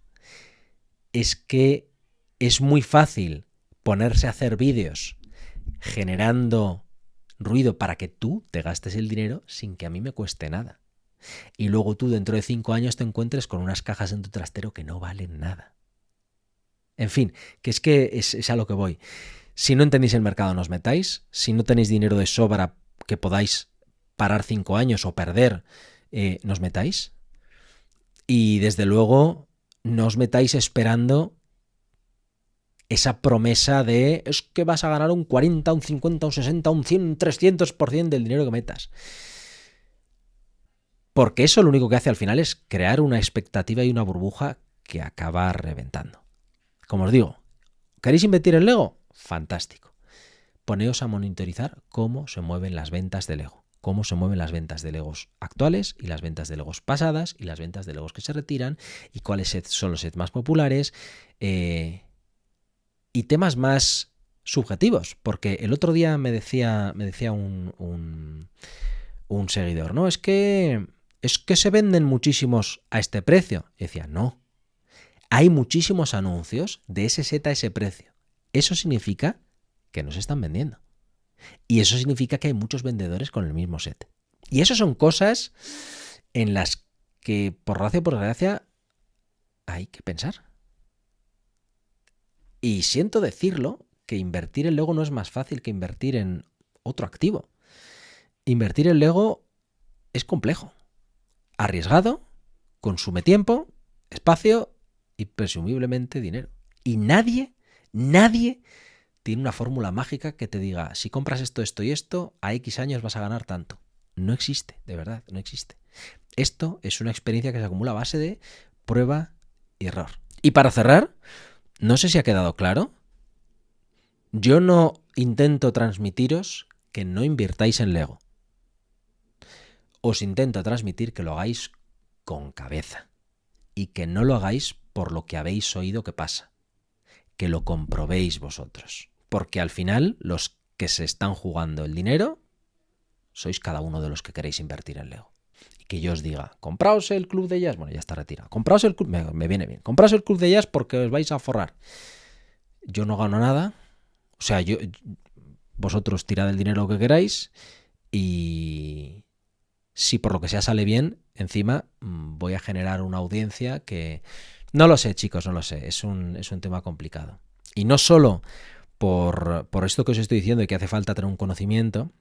Es que es muy fácil ponerse a hacer vídeos generando ruido para que tú te gastes el dinero sin que a mí me cueste nada. Y luego tú dentro de 5 años te encuentres con unas cajas en tu trastero que no valen nada. En fin, que es a lo que voy. Si no entendéis el mercado, no os metáis. Si no tenéis dinero de sobra que podáis parar 5 años o perder, no os metáis. Y desde luego, no os metáis esperando esa promesa de es que vas a ganar un 40, un 50, un 60, un 100, un 300% del dinero que metas. Porque eso lo único que hace al final es crear una expectativa y una burbuja que acaba reventando. Como os digo, ¿queréis invertir en Lego? Fantástico. Poneos a monitorizar cómo se mueven las ventas de Lego. Cómo se mueven las ventas de Legos actuales y las ventas de Legos pasadas y las ventas de Legos que se retiran y cuáles son los sets más populares y temas más subjetivos. Porque el otro día me decía un seguidor, ¿no? Es que se venden muchísimos a este precio. Y decía, no. Hay muchísimos anuncios de ese set a ese precio. Eso significa que no se están vendiendo. Y eso significa que hay muchos vendedores con el mismo set. Y eso son cosas en las que, por gracia o por desgracia, hay que pensar. Y siento decirlo, que invertir en Lego no es más fácil que invertir en otro activo. Invertir en Lego es complejo, arriesgado, consume tiempo, espacio y presumiblemente dinero. Y nadie tiene una fórmula mágica que te diga, si compras esto, esto y esto, a X años vas a ganar tanto. No existe, de verdad, no existe. Esto es una experiencia que se acumula a base de prueba y error. Y para cerrar, no sé si ha quedado claro, yo no intento transmitiros que no invirtáis en Lego. Os intento transmitir que lo hagáis con cabeza y que no lo hagáis por lo que habéis oído que pasa. Que lo comprobéis vosotros. Porque al final los que se están jugando el dinero sois cada uno de los que queréis invertir en Lego. Y que yo os diga, compraos el club de jazz, bueno, ya está retirado. Compraos el club, me viene bien. Compraos el club de jazz porque os vais a forrar. Yo no gano nada. O sea, vosotros tirad el dinero que queráis y si por lo que sea sale bien, encima voy a generar una audiencia que... No lo sé, chicos, no lo sé. Es un tema complicado. Y no solo por esto que os estoy diciendo y que hace falta tener un conocimiento,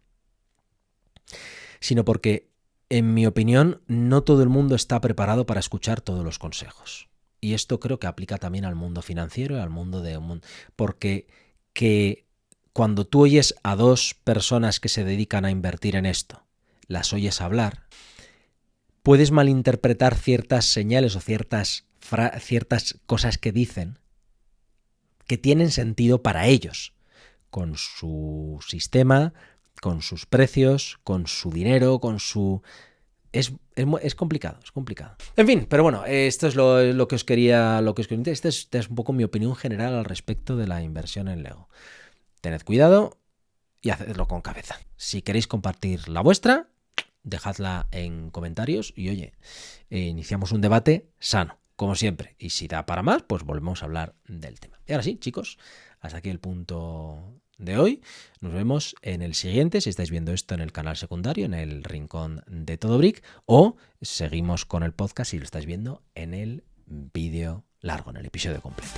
sino porque, en mi opinión, no todo el mundo está preparado para escuchar todos los consejos. Y esto creo que aplica también al mundo financiero y al mundo de... Porque cuando tú oyes a dos personas que se dedican a invertir en esto, las oyes hablar, puedes malinterpretar ciertas señales o ciertas cosas que dicen que tienen sentido para ellos, con su sistema, con sus precios, con su dinero, con su... Es complicado, es complicado. En fin, pero bueno, esto es lo que os quería comentar. Esta es un poco mi opinión general al respecto de la inversión en Lego. Tened cuidado y hacedlo con cabeza. Si queréis compartir la vuestra, dejadla en comentarios y oye, iniciamos un debate sano, como siempre. Y si da para más, pues volvemos a hablar del tema. Y ahora sí, chicos, hasta aquí el punto de hoy. Nos vemos en el siguiente, si estáis viendo esto en el canal secundario, en el rincón de Todo Brick, o seguimos con el podcast si lo estáis viendo en el vídeo largo, en el episodio completo.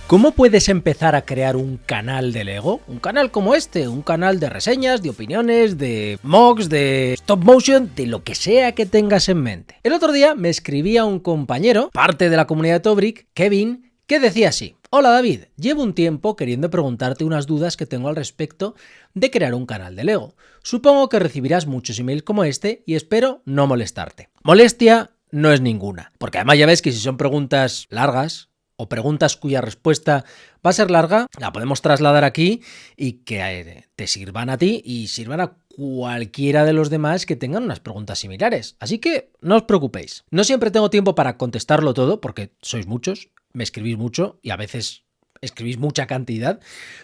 ¿Cómo puedes empezar a crear un canal de Lego? Un canal como este, un canal de reseñas, de opiniones, de mocks, de stop motion, de lo que sea que tengas en mente. El otro día me escribía un compañero, parte de la comunidad de Tobrick, Kevin, que decía así: hola David, llevo un tiempo queriendo preguntarte unas dudas que tengo al respecto de crear un canal de Lego. Supongo que recibirás muchos emails como este y espero no molestarte. Molestia no es ninguna, porque además ya ves que si son preguntas largas o preguntas cuya respuesta va a ser larga, la podemos trasladar aquí y que te sirvan a ti y sirvan a cualquiera de los demás que tengan unas preguntas similares. Así que no os preocupéis. No siempre tengo tiempo para contestarlo todo porque sois muchos, me escribís mucho y a veces escribís mucha cantidad,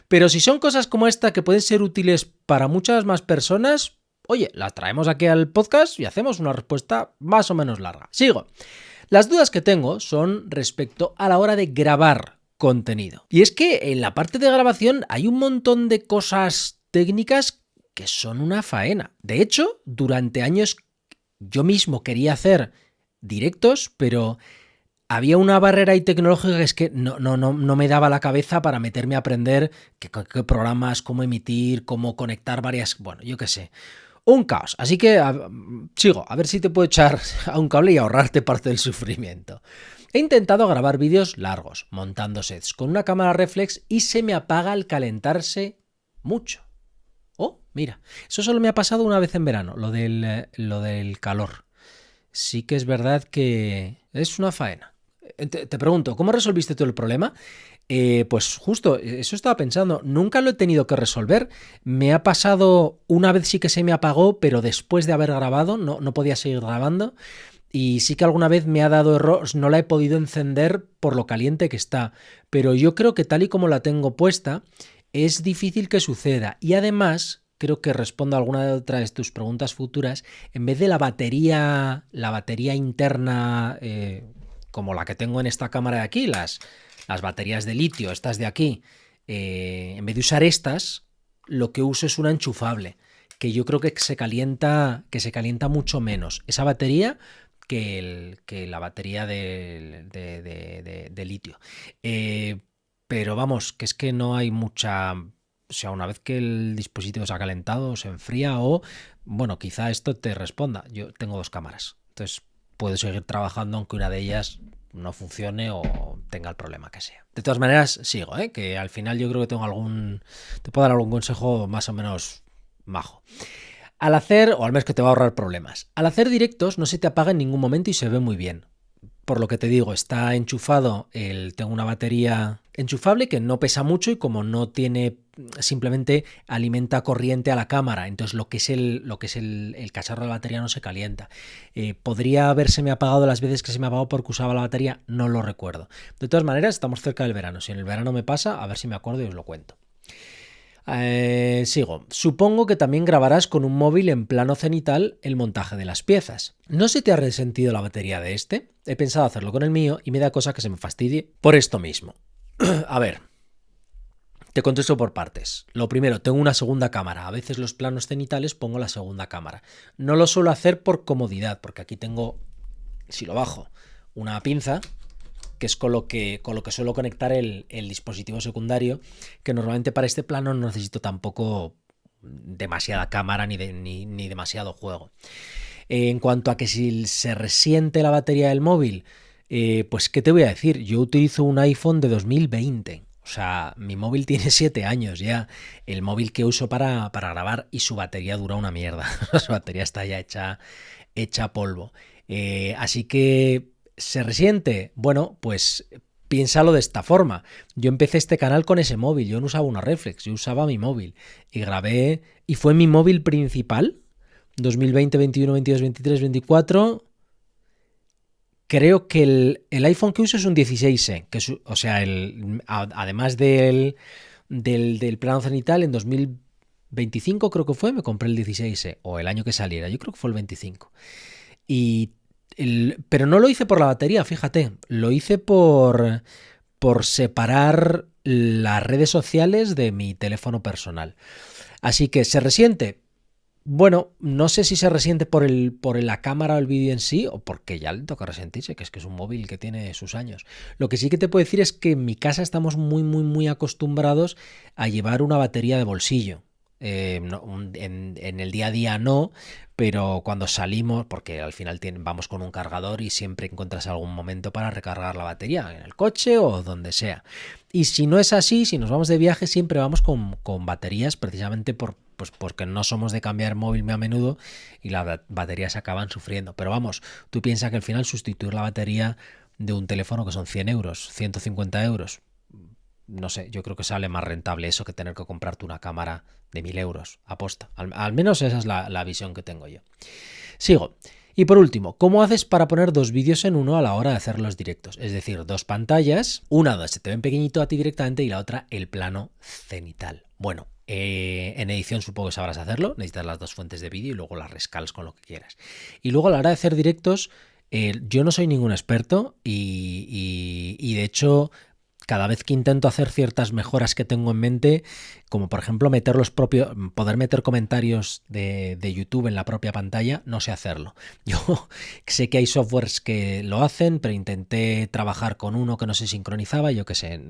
pero si son cosas como esta que pueden ser útiles para muchas más personas, oye, las traemos aquí al podcast y hacemos una respuesta más o menos larga. Sigo. Las dudas que tengo son respecto a la hora de grabar contenido. Y es que en la parte de grabación hay un montón de cosas técnicas que son una faena. De hecho, durante años yo mismo quería hacer directos, pero había una barrera ahí tecnológica que es que no me daba la cabeza para meterme a aprender qué programas, cómo emitir, cómo conectar varias... Bueno, yo qué sé. Un caos. Así que sigo, a ver si te puedo echar a un cable y ahorrarte parte del sufrimiento. He intentado grabar vídeos largos, montando sets con una cámara reflex y se me apaga al calentarse mucho. Oh, mira, eso solo me ha pasado una vez en verano, lo del calor. Sí que es verdad que es una faena. Te pregunto, ¿cómo resolviste tú el problema? Pues justo, eso estaba pensando, nunca lo he tenido que resolver. Me ha pasado, una vez sí que se me apagó, pero después de haber grabado, no podía seguir grabando. Y sí que alguna vez me ha dado error, no la he podido encender por lo caliente que está. Pero yo creo que tal y como la tengo puesta, es difícil que suceda. Y además, creo que respondo a alguna de otras de tus preguntas futuras, en vez de la batería interna, como la que tengo en esta cámara de aquí, las baterías de litio, estas de aquí, en vez de usar estas, lo que uso es una enchufable, que yo creo que se calienta mucho menos esa batería que la batería de litio. Pero vamos, que es que no hay mucha... O sea, una vez que el dispositivo se ha calentado, se enfría o... Bueno, quizá esto te responda. Yo tengo dos cámaras, entonces puedo seguir trabajando aunque una de ellas no funcione o tenga el problema que sea. De todas maneras, sigo, que al final yo creo que te puedo dar algún consejo más o menos majo. Al hacer, o al menos que te va a ahorrar problemas, al hacer directos no se te apaga en ningún momento y se ve muy bien. Por lo que te digo, está enchufado, tengo una batería enchufable que no pesa mucho y como no tiene, simplemente alimenta corriente a la cámara, entonces lo que es el cacharro de batería no se calienta. ¿Podría habérseme apagado las veces que se me ha apagado porque usaba la batería? No lo recuerdo. De todas maneras, estamos cerca del verano. Si en el verano me pasa, a ver si me acuerdo y os lo cuento. Sigo. Supongo que también grabarás con un móvil en plano cenital el montaje de las piezas. ¿No se te ha resentido la batería de este? He pensado hacerlo con el mío y me da cosa que se me fastidie por esto mismo. A ver, Te contesto por partes. Lo primero, tengo una segunda cámara. A veces los planos cenitales pongo la segunda cámara. No lo suelo hacer por comodidad, porque aquí tengo, si lo bajo, una pinza, que es con lo que suelo conectar el dispositivo secundario, que normalmente para este plano no necesito tampoco demasiada cámara ni demasiado juego. En cuanto a que si se resiente la batería del móvil, pues ¿qué te voy a decir? Yo utilizo un iPhone de 2020. O sea, mi móvil tiene 7 años ya. El móvil que uso para grabar y su batería dura una mierda. Su batería está ya hecha polvo. Así que, ¿se resiente? Bueno, pues piénsalo de esta forma. Yo empecé este canal con ese móvil. Yo no usaba una reflex, yo usaba mi móvil. Y grabé, y fue mi móvil principal. 2020, 21, 22, 23, 24... Creo que el iPhone que uso es un 16E, que es, o sea, además del plano cenital, en 2025 creo que fue, me compré el 16E, o el año que saliera, yo creo que fue el 25. Pero no lo hice por la batería, fíjate, lo hice por separar las redes sociales de mi teléfono personal. Así que, ¿se resiente? Bueno, no sé si se resiente por la cámara o el vídeo en sí, o porque ya le toca resentirse, que es un móvil que tiene sus años. Lo que sí que te puedo decir es que en mi casa estamos muy, muy, muy acostumbrados a llevar una batería de bolsillo. En el día a día no, pero cuando salimos, porque al final vamos con un cargador y siempre encuentras algún momento para recargar la batería, en el coche o donde sea. Y si no es así, si nos vamos de viaje, siempre vamos con baterías, precisamente porque no somos de cambiar móvil muy a menudo y las baterías acaban sufriendo. Pero vamos, tú piensas que al final sustituir la batería de un teléfono que son 100 euros, 150 euros, no sé, yo creo que sale más rentable eso que tener que comprarte una cámara de 1000 euros, aposta. Al menos esa es la visión que tengo yo. Sigo. Y por último, ¿cómo haces para poner dos vídeos en uno a la hora de hacer los directos? Es decir, dos pantallas, una donde se te ven pequeñito a ti directamente y la otra el plano cenital. Bueno, en edición supongo que sabrás hacerlo, necesitas las dos fuentes de vídeo y luego las rescalas con lo que quieras. Y luego a la hora de hacer directos, yo no soy ningún experto y de hecho, cada vez que intento hacer ciertas mejoras que tengo en mente, como por ejemplo poder meter comentarios de YouTube en la propia pantalla, no sé hacerlo. Yo sé que hay softwares que lo hacen, pero intenté trabajar con uno que no se sincronizaba, yo qué sé.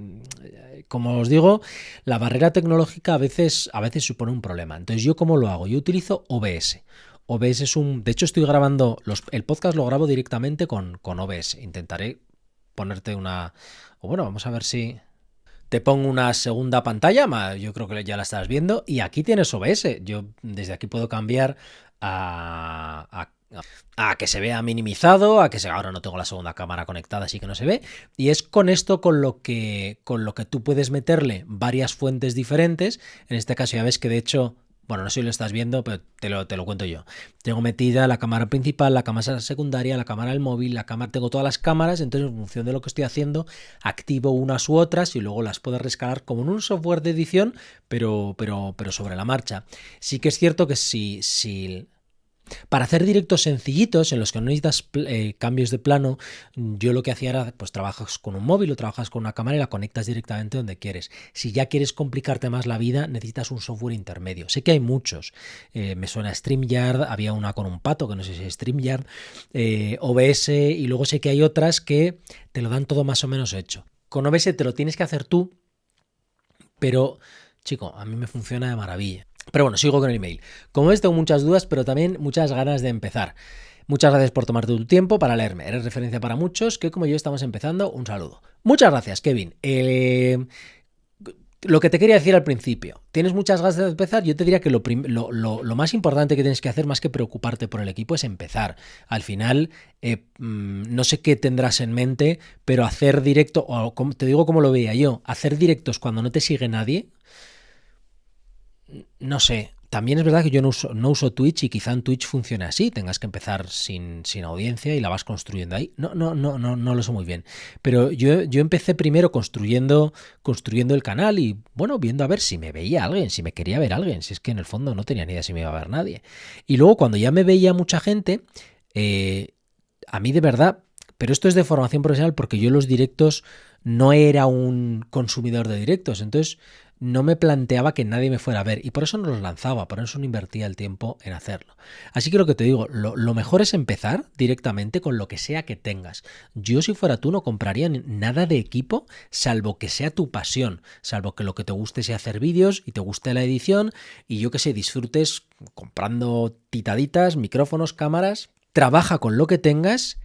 Como os digo, la barrera tecnológica a veces supone un problema. Entonces, ¿yo cómo lo hago? Yo utilizo OBS. OBS es de hecho, estoy grabando el podcast, lo grabo directamente con OBS. Intentaré ponerte bueno, vamos a ver si te pongo una segunda pantalla, yo creo que ya la estás viendo, y aquí tienes OBS. Yo desde aquí puedo cambiar a que se vea minimizado, ahora no tengo la segunda cámara conectada, así que no se ve, y es con esto con lo que tú puedes meterle varias fuentes diferentes. En este caso ya ves que de hecho, bueno, no sé si lo estás viendo, pero te lo cuento yo. Tengo metida la cámara principal, la cámara secundaria, la cámara del móvil, tengo todas las cámaras, entonces en función de lo que estoy haciendo, activo unas u otras y luego las puedo rescalar como en un software de edición, pero sobre la marcha. Sí que es cierto que si para hacer directos sencillitos en los que no necesitas cambios de plano, yo lo que hacía era, pues trabajas con un móvil o trabajas con una cámara y la conectas directamente donde quieres. Si ya quieres complicarte más la vida, necesitas un software intermedio. Sé que hay muchos. Me suena StreamYard, había una con un pato, que no sé si es StreamYard, OBS, y luego sé que hay otras que te lo dan todo más o menos hecho. Con OBS te lo tienes que hacer tú, pero, chico, a mí me funciona de maravilla. Pero bueno, sigo con el email. Como ves, tengo muchas dudas, pero también muchas ganas de empezar. Muchas gracias por tomarte tu tiempo para leerme. Eres referencia para muchos que, como yo, estamos empezando. Un saludo. Muchas gracias, Kevin. Lo que te quería decir al principio. ¿Tienes muchas ganas de empezar? Yo te diría que lo más importante que tienes que hacer, más que preocuparte por el equipo, es empezar. Al final, no sé qué tendrás en mente, pero hacer directo, o te digo como lo veía yo, hacer directos cuando no te sigue nadie, no sé. También es verdad que yo no uso Twitch y quizá en Twitch funcione así, tengas que empezar sin audiencia y la vas construyendo ahí. No lo sé muy bien. Pero yo empecé primero construyendo el canal y, bueno, viendo a ver si me veía alguien, si me quería ver alguien, si es que en el fondo no tenía ni idea si me iba a ver nadie. Y luego cuando ya me veía mucha gente, a mí de verdad, Pero esto es de formación profesional porque yo los directos no era un consumidor de directos, entonces no me planteaba que nadie me fuera a ver y por eso no los lanzaba, por eso no invertía el tiempo en hacerlo. Así que lo que te digo, lo mejor es empezar directamente con lo que sea que tengas. Yo si fuera tú no compraría nada de equipo salvo que sea tu pasión, salvo que lo que te guste sea hacer vídeos y te guste la edición y yo que sé, disfrutes comprando titaditas, micrófonos, cámaras. Trabaja con lo que tengas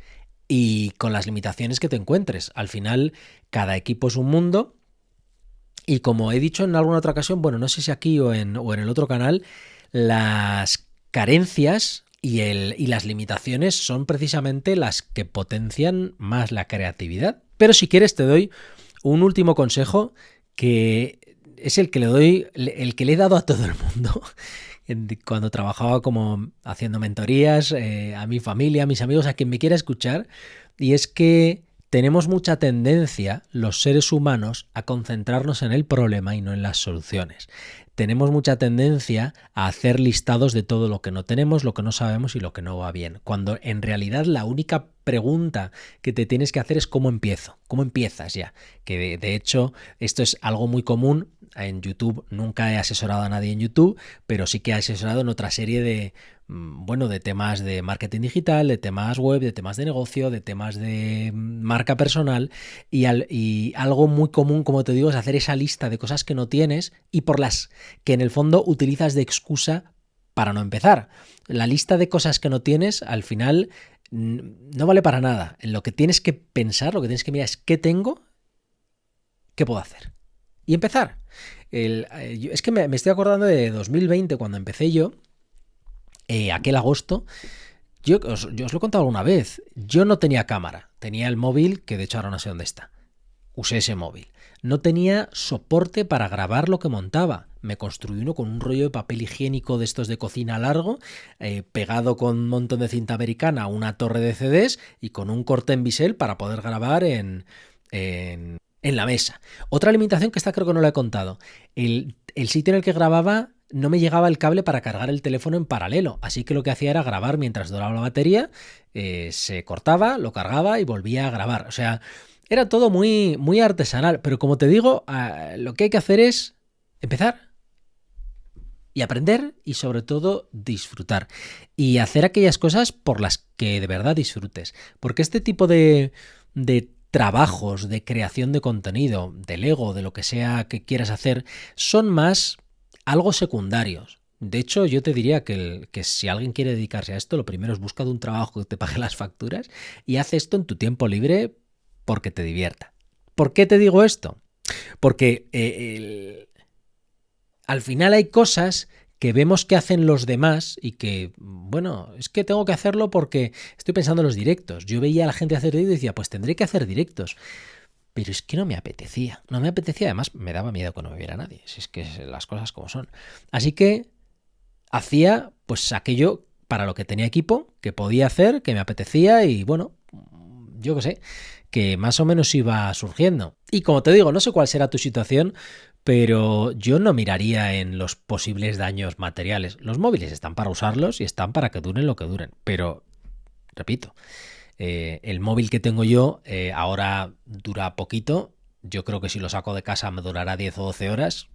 y con las limitaciones que te encuentres. Al final, cada equipo es un mundo y como he dicho en alguna otra ocasión, bueno, no sé si aquí o en el otro canal, las carencias y las limitaciones son precisamente las que potencian más la creatividad. Pero si quieres te doy un último consejo que es el que le he dado a todo el mundo cuando trabajaba como haciendo mentorías, a mi familia, a mis amigos, a quien me quiera escuchar, y es que tenemos mucha tendencia, los seres humanos, a concentrarnos en el problema y no en las soluciones. Tenemos mucha tendencia a hacer listados de todo lo que no tenemos, lo que no sabemos y lo que no va bien, cuando en realidad la única pregunta que te tienes que hacer es ¿cómo empiezo? ¿Cómo empiezas ya? Que de hecho esto es algo muy común en YouTube. Nunca he asesorado a nadie en YouTube, pero sí que he asesorado en otra serie de temas de marketing digital, de temas web, de temas de negocio, de temas de marca personal y algo muy común, como te digo, es hacer esa lista de cosas que no tienes y por las que en el fondo utilizas de excusa para no empezar. La lista de cosas que no tienes, al final, no vale para nada. En lo que tienes que pensar, lo que tienes que mirar es ¿qué tengo? ¿Qué puedo hacer? Y empezar. Es que me estoy acordando de 2020, cuando empecé yo, aquel agosto. Yo os lo he contado alguna vez. Yo no tenía cámara. Tenía el móvil, que de hecho ahora no sé dónde está. Usé ese móvil. No tenía soporte para grabar lo que montaba. Me construí uno con un rollo de papel higiénico de estos de cocina largo, pegado con un montón de cinta americana a una torre de CDs y con un corte en bisel para poder grabar en la mesa. Otra limitación que esta creo que no la he contado. El sitio en el que grababa no me llegaba el cable para cargar el teléfono en paralelo, así que lo que hacía era grabar mientras duraba la batería, se cortaba, lo cargaba y volvía a grabar. O sea, era todo muy, muy artesanal, pero como te digo, lo que hay que hacer es empezar y aprender y sobre todo disfrutar y hacer aquellas cosas por las que de verdad disfrutes, porque este tipo de trabajos de creación de contenido, de Lego, de lo que sea que quieras hacer, son más algo secundarios. De hecho, yo te diría que si alguien quiere dedicarse a esto, lo primero es buscar un trabajo que te pague las facturas y haz esto en tu tiempo libre porque te divierta. ¿Por qué te digo esto? Porque al final hay cosas que vemos que hacen los demás y que, bueno, es que tengo que hacerlo porque estoy pensando en los directos. Yo veía a la gente hacer directos y decía, pues tendré que hacer directos. Pero es que no me apetecía. No me apetecía, además me daba miedo que no me viera nadie. Si es que las cosas como son. Así que hacía pues aquello para lo que tenía equipo, que podía hacer, que me apetecía y bueno, yo qué sé, que más o menos iba surgiendo. Y como te digo, no sé cuál será tu situación, pero yo no miraría en los posibles daños materiales. Los móviles están para usarlos y están para que duren lo que duren. Pero, repito, el móvil que tengo yo ahora dura poquito. Yo creo que si lo saco de casa me durará 10 o 12 horas,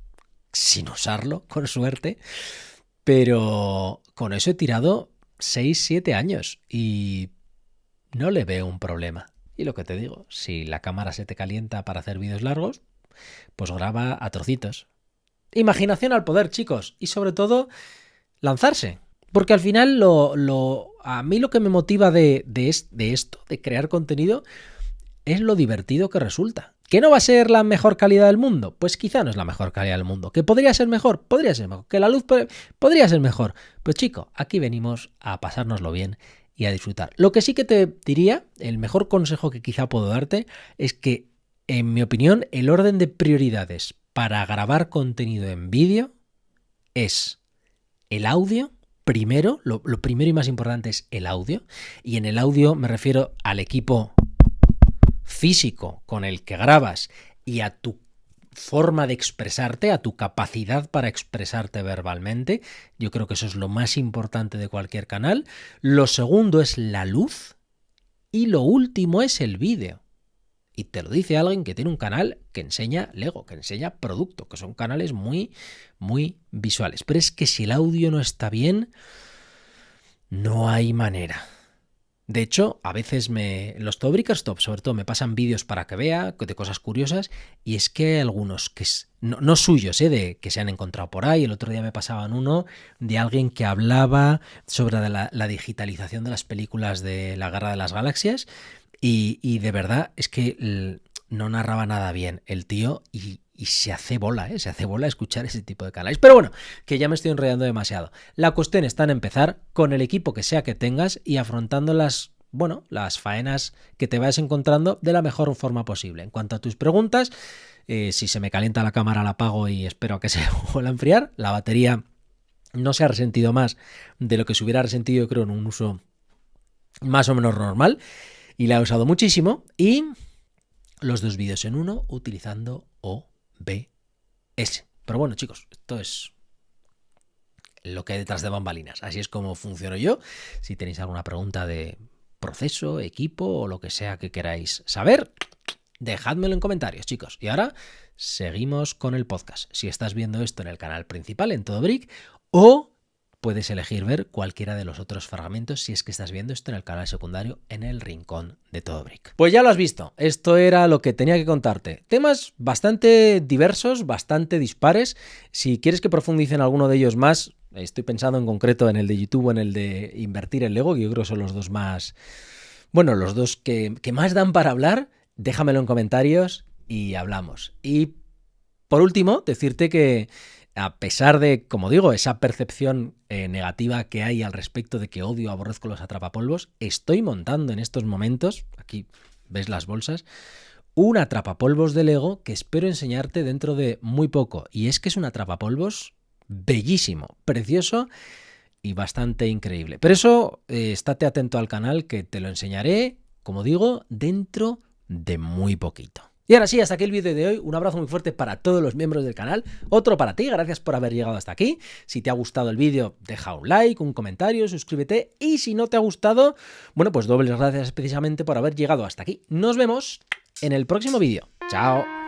sin usarlo, con suerte. Pero con eso he tirado 6, 7 años y no le veo un problema. Y lo que te digo, si la cámara se te calienta para hacer vídeos largos, pues graba a trocitos. Imaginación al poder, chicos. Y sobre todo, lanzarse. Porque al final a mí lo que me motiva de esto, de crear contenido, es lo divertido que resulta. ¿Que no va a ser la mejor calidad del mundo? Pues quizá no es la mejor calidad del mundo. ¿Que podría ser mejor? Podría ser mejor. ¿Que la luz podría ser mejor? Pues chico, aquí venimos a pasárnoslo bien y a disfrutar. Lo que sí que te diría, el mejor consejo que quizá puedo darte, es que, en mi opinión, el orden de prioridades para grabar contenido en vídeo es el audio. Primero, lo primero y más importante es el audio. Y en el audio me refiero al equipo físico con el que grabas y a tu forma de expresarte, a tu capacidad para expresarte verbalmente. Yo creo que eso es lo más importante de cualquier canal. Lo segundo es la luz. y lo último es el vídeo. Y te lo dice alguien que tiene un canal que enseña Lego, que enseña producto, que son canales muy, muy visuales. Pero es que si el audio no está bien, no hay manera. De hecho, a veces los Todobrickers Top, sobre todo, me pasan vídeos para que vea de cosas curiosas, y es que hay algunos que no suyos, de que se han encontrado por ahí. El otro día me pasaban uno de alguien que hablaba sobre la digitalización de las películas de la Guerra de las Galaxias, y de verdad es que no narraba nada bien el tío, y se hace bola, se hace bola escuchar ese tipo de canales. Pero bueno, que ya me estoy enrollando demasiado. La cuestión está en empezar con el equipo que sea que tengas y afrontando las faenas que te vayas encontrando de la mejor forma posible. En cuanto a tus preguntas, si se me calienta la cámara la apago y espero a que se vuelva a enfriar. La batería no se ha resentido más de lo que se hubiera resentido, creo, en un uso más o menos normal, y la he usado muchísimo. Y los 2 vídeos en uno utilizando OBS. Pero bueno, chicos, esto es lo que hay detrás de bambalinas. Así es como funciono yo. Si tenéis alguna pregunta de proceso, equipo o lo que sea que queráis saber, dejádmelo en comentarios, chicos. Y ahora seguimos con el podcast. Si estás viendo esto en el canal principal, en Todobrick, o puedes elegir ver cualquiera de los otros fragmentos si es que estás viendo esto en el canal secundario en el rincón de Todobrick. Pues ya lo has visto, esto era lo que tenía que contarte. Temas bastante diversos, bastante dispares. Si quieres que profundice en alguno de ellos más, estoy pensando en concreto en el de YouTube o en el de invertir en Lego, que yo creo que son los dos más... Bueno, los dos que más dan para hablar. Déjamelo en comentarios y hablamos. Y por último, decirte que a pesar de, como digo, esa percepción negativa que hay al respecto de que odio, aborrezco los atrapapolvos, estoy montando en estos momentos, aquí ves las bolsas, un atrapapolvos de Lego que espero enseñarte dentro de muy poco. Y es que es un atrapapolvos bellísimo, precioso y bastante increíble. Pero eso, estate atento al canal que te lo enseñaré, como digo, dentro de muy poquito. Y ahora sí, hasta aquí el vídeo de hoy. Un abrazo muy fuerte para todos los miembros del canal. Otro para ti, gracias por haber llegado hasta aquí. Si te ha gustado el vídeo, deja un like, un comentario, suscríbete. Y si no te ha gustado, bueno, pues dobles gracias precisamente por haber llegado hasta aquí. Nos vemos en el próximo vídeo. Chao.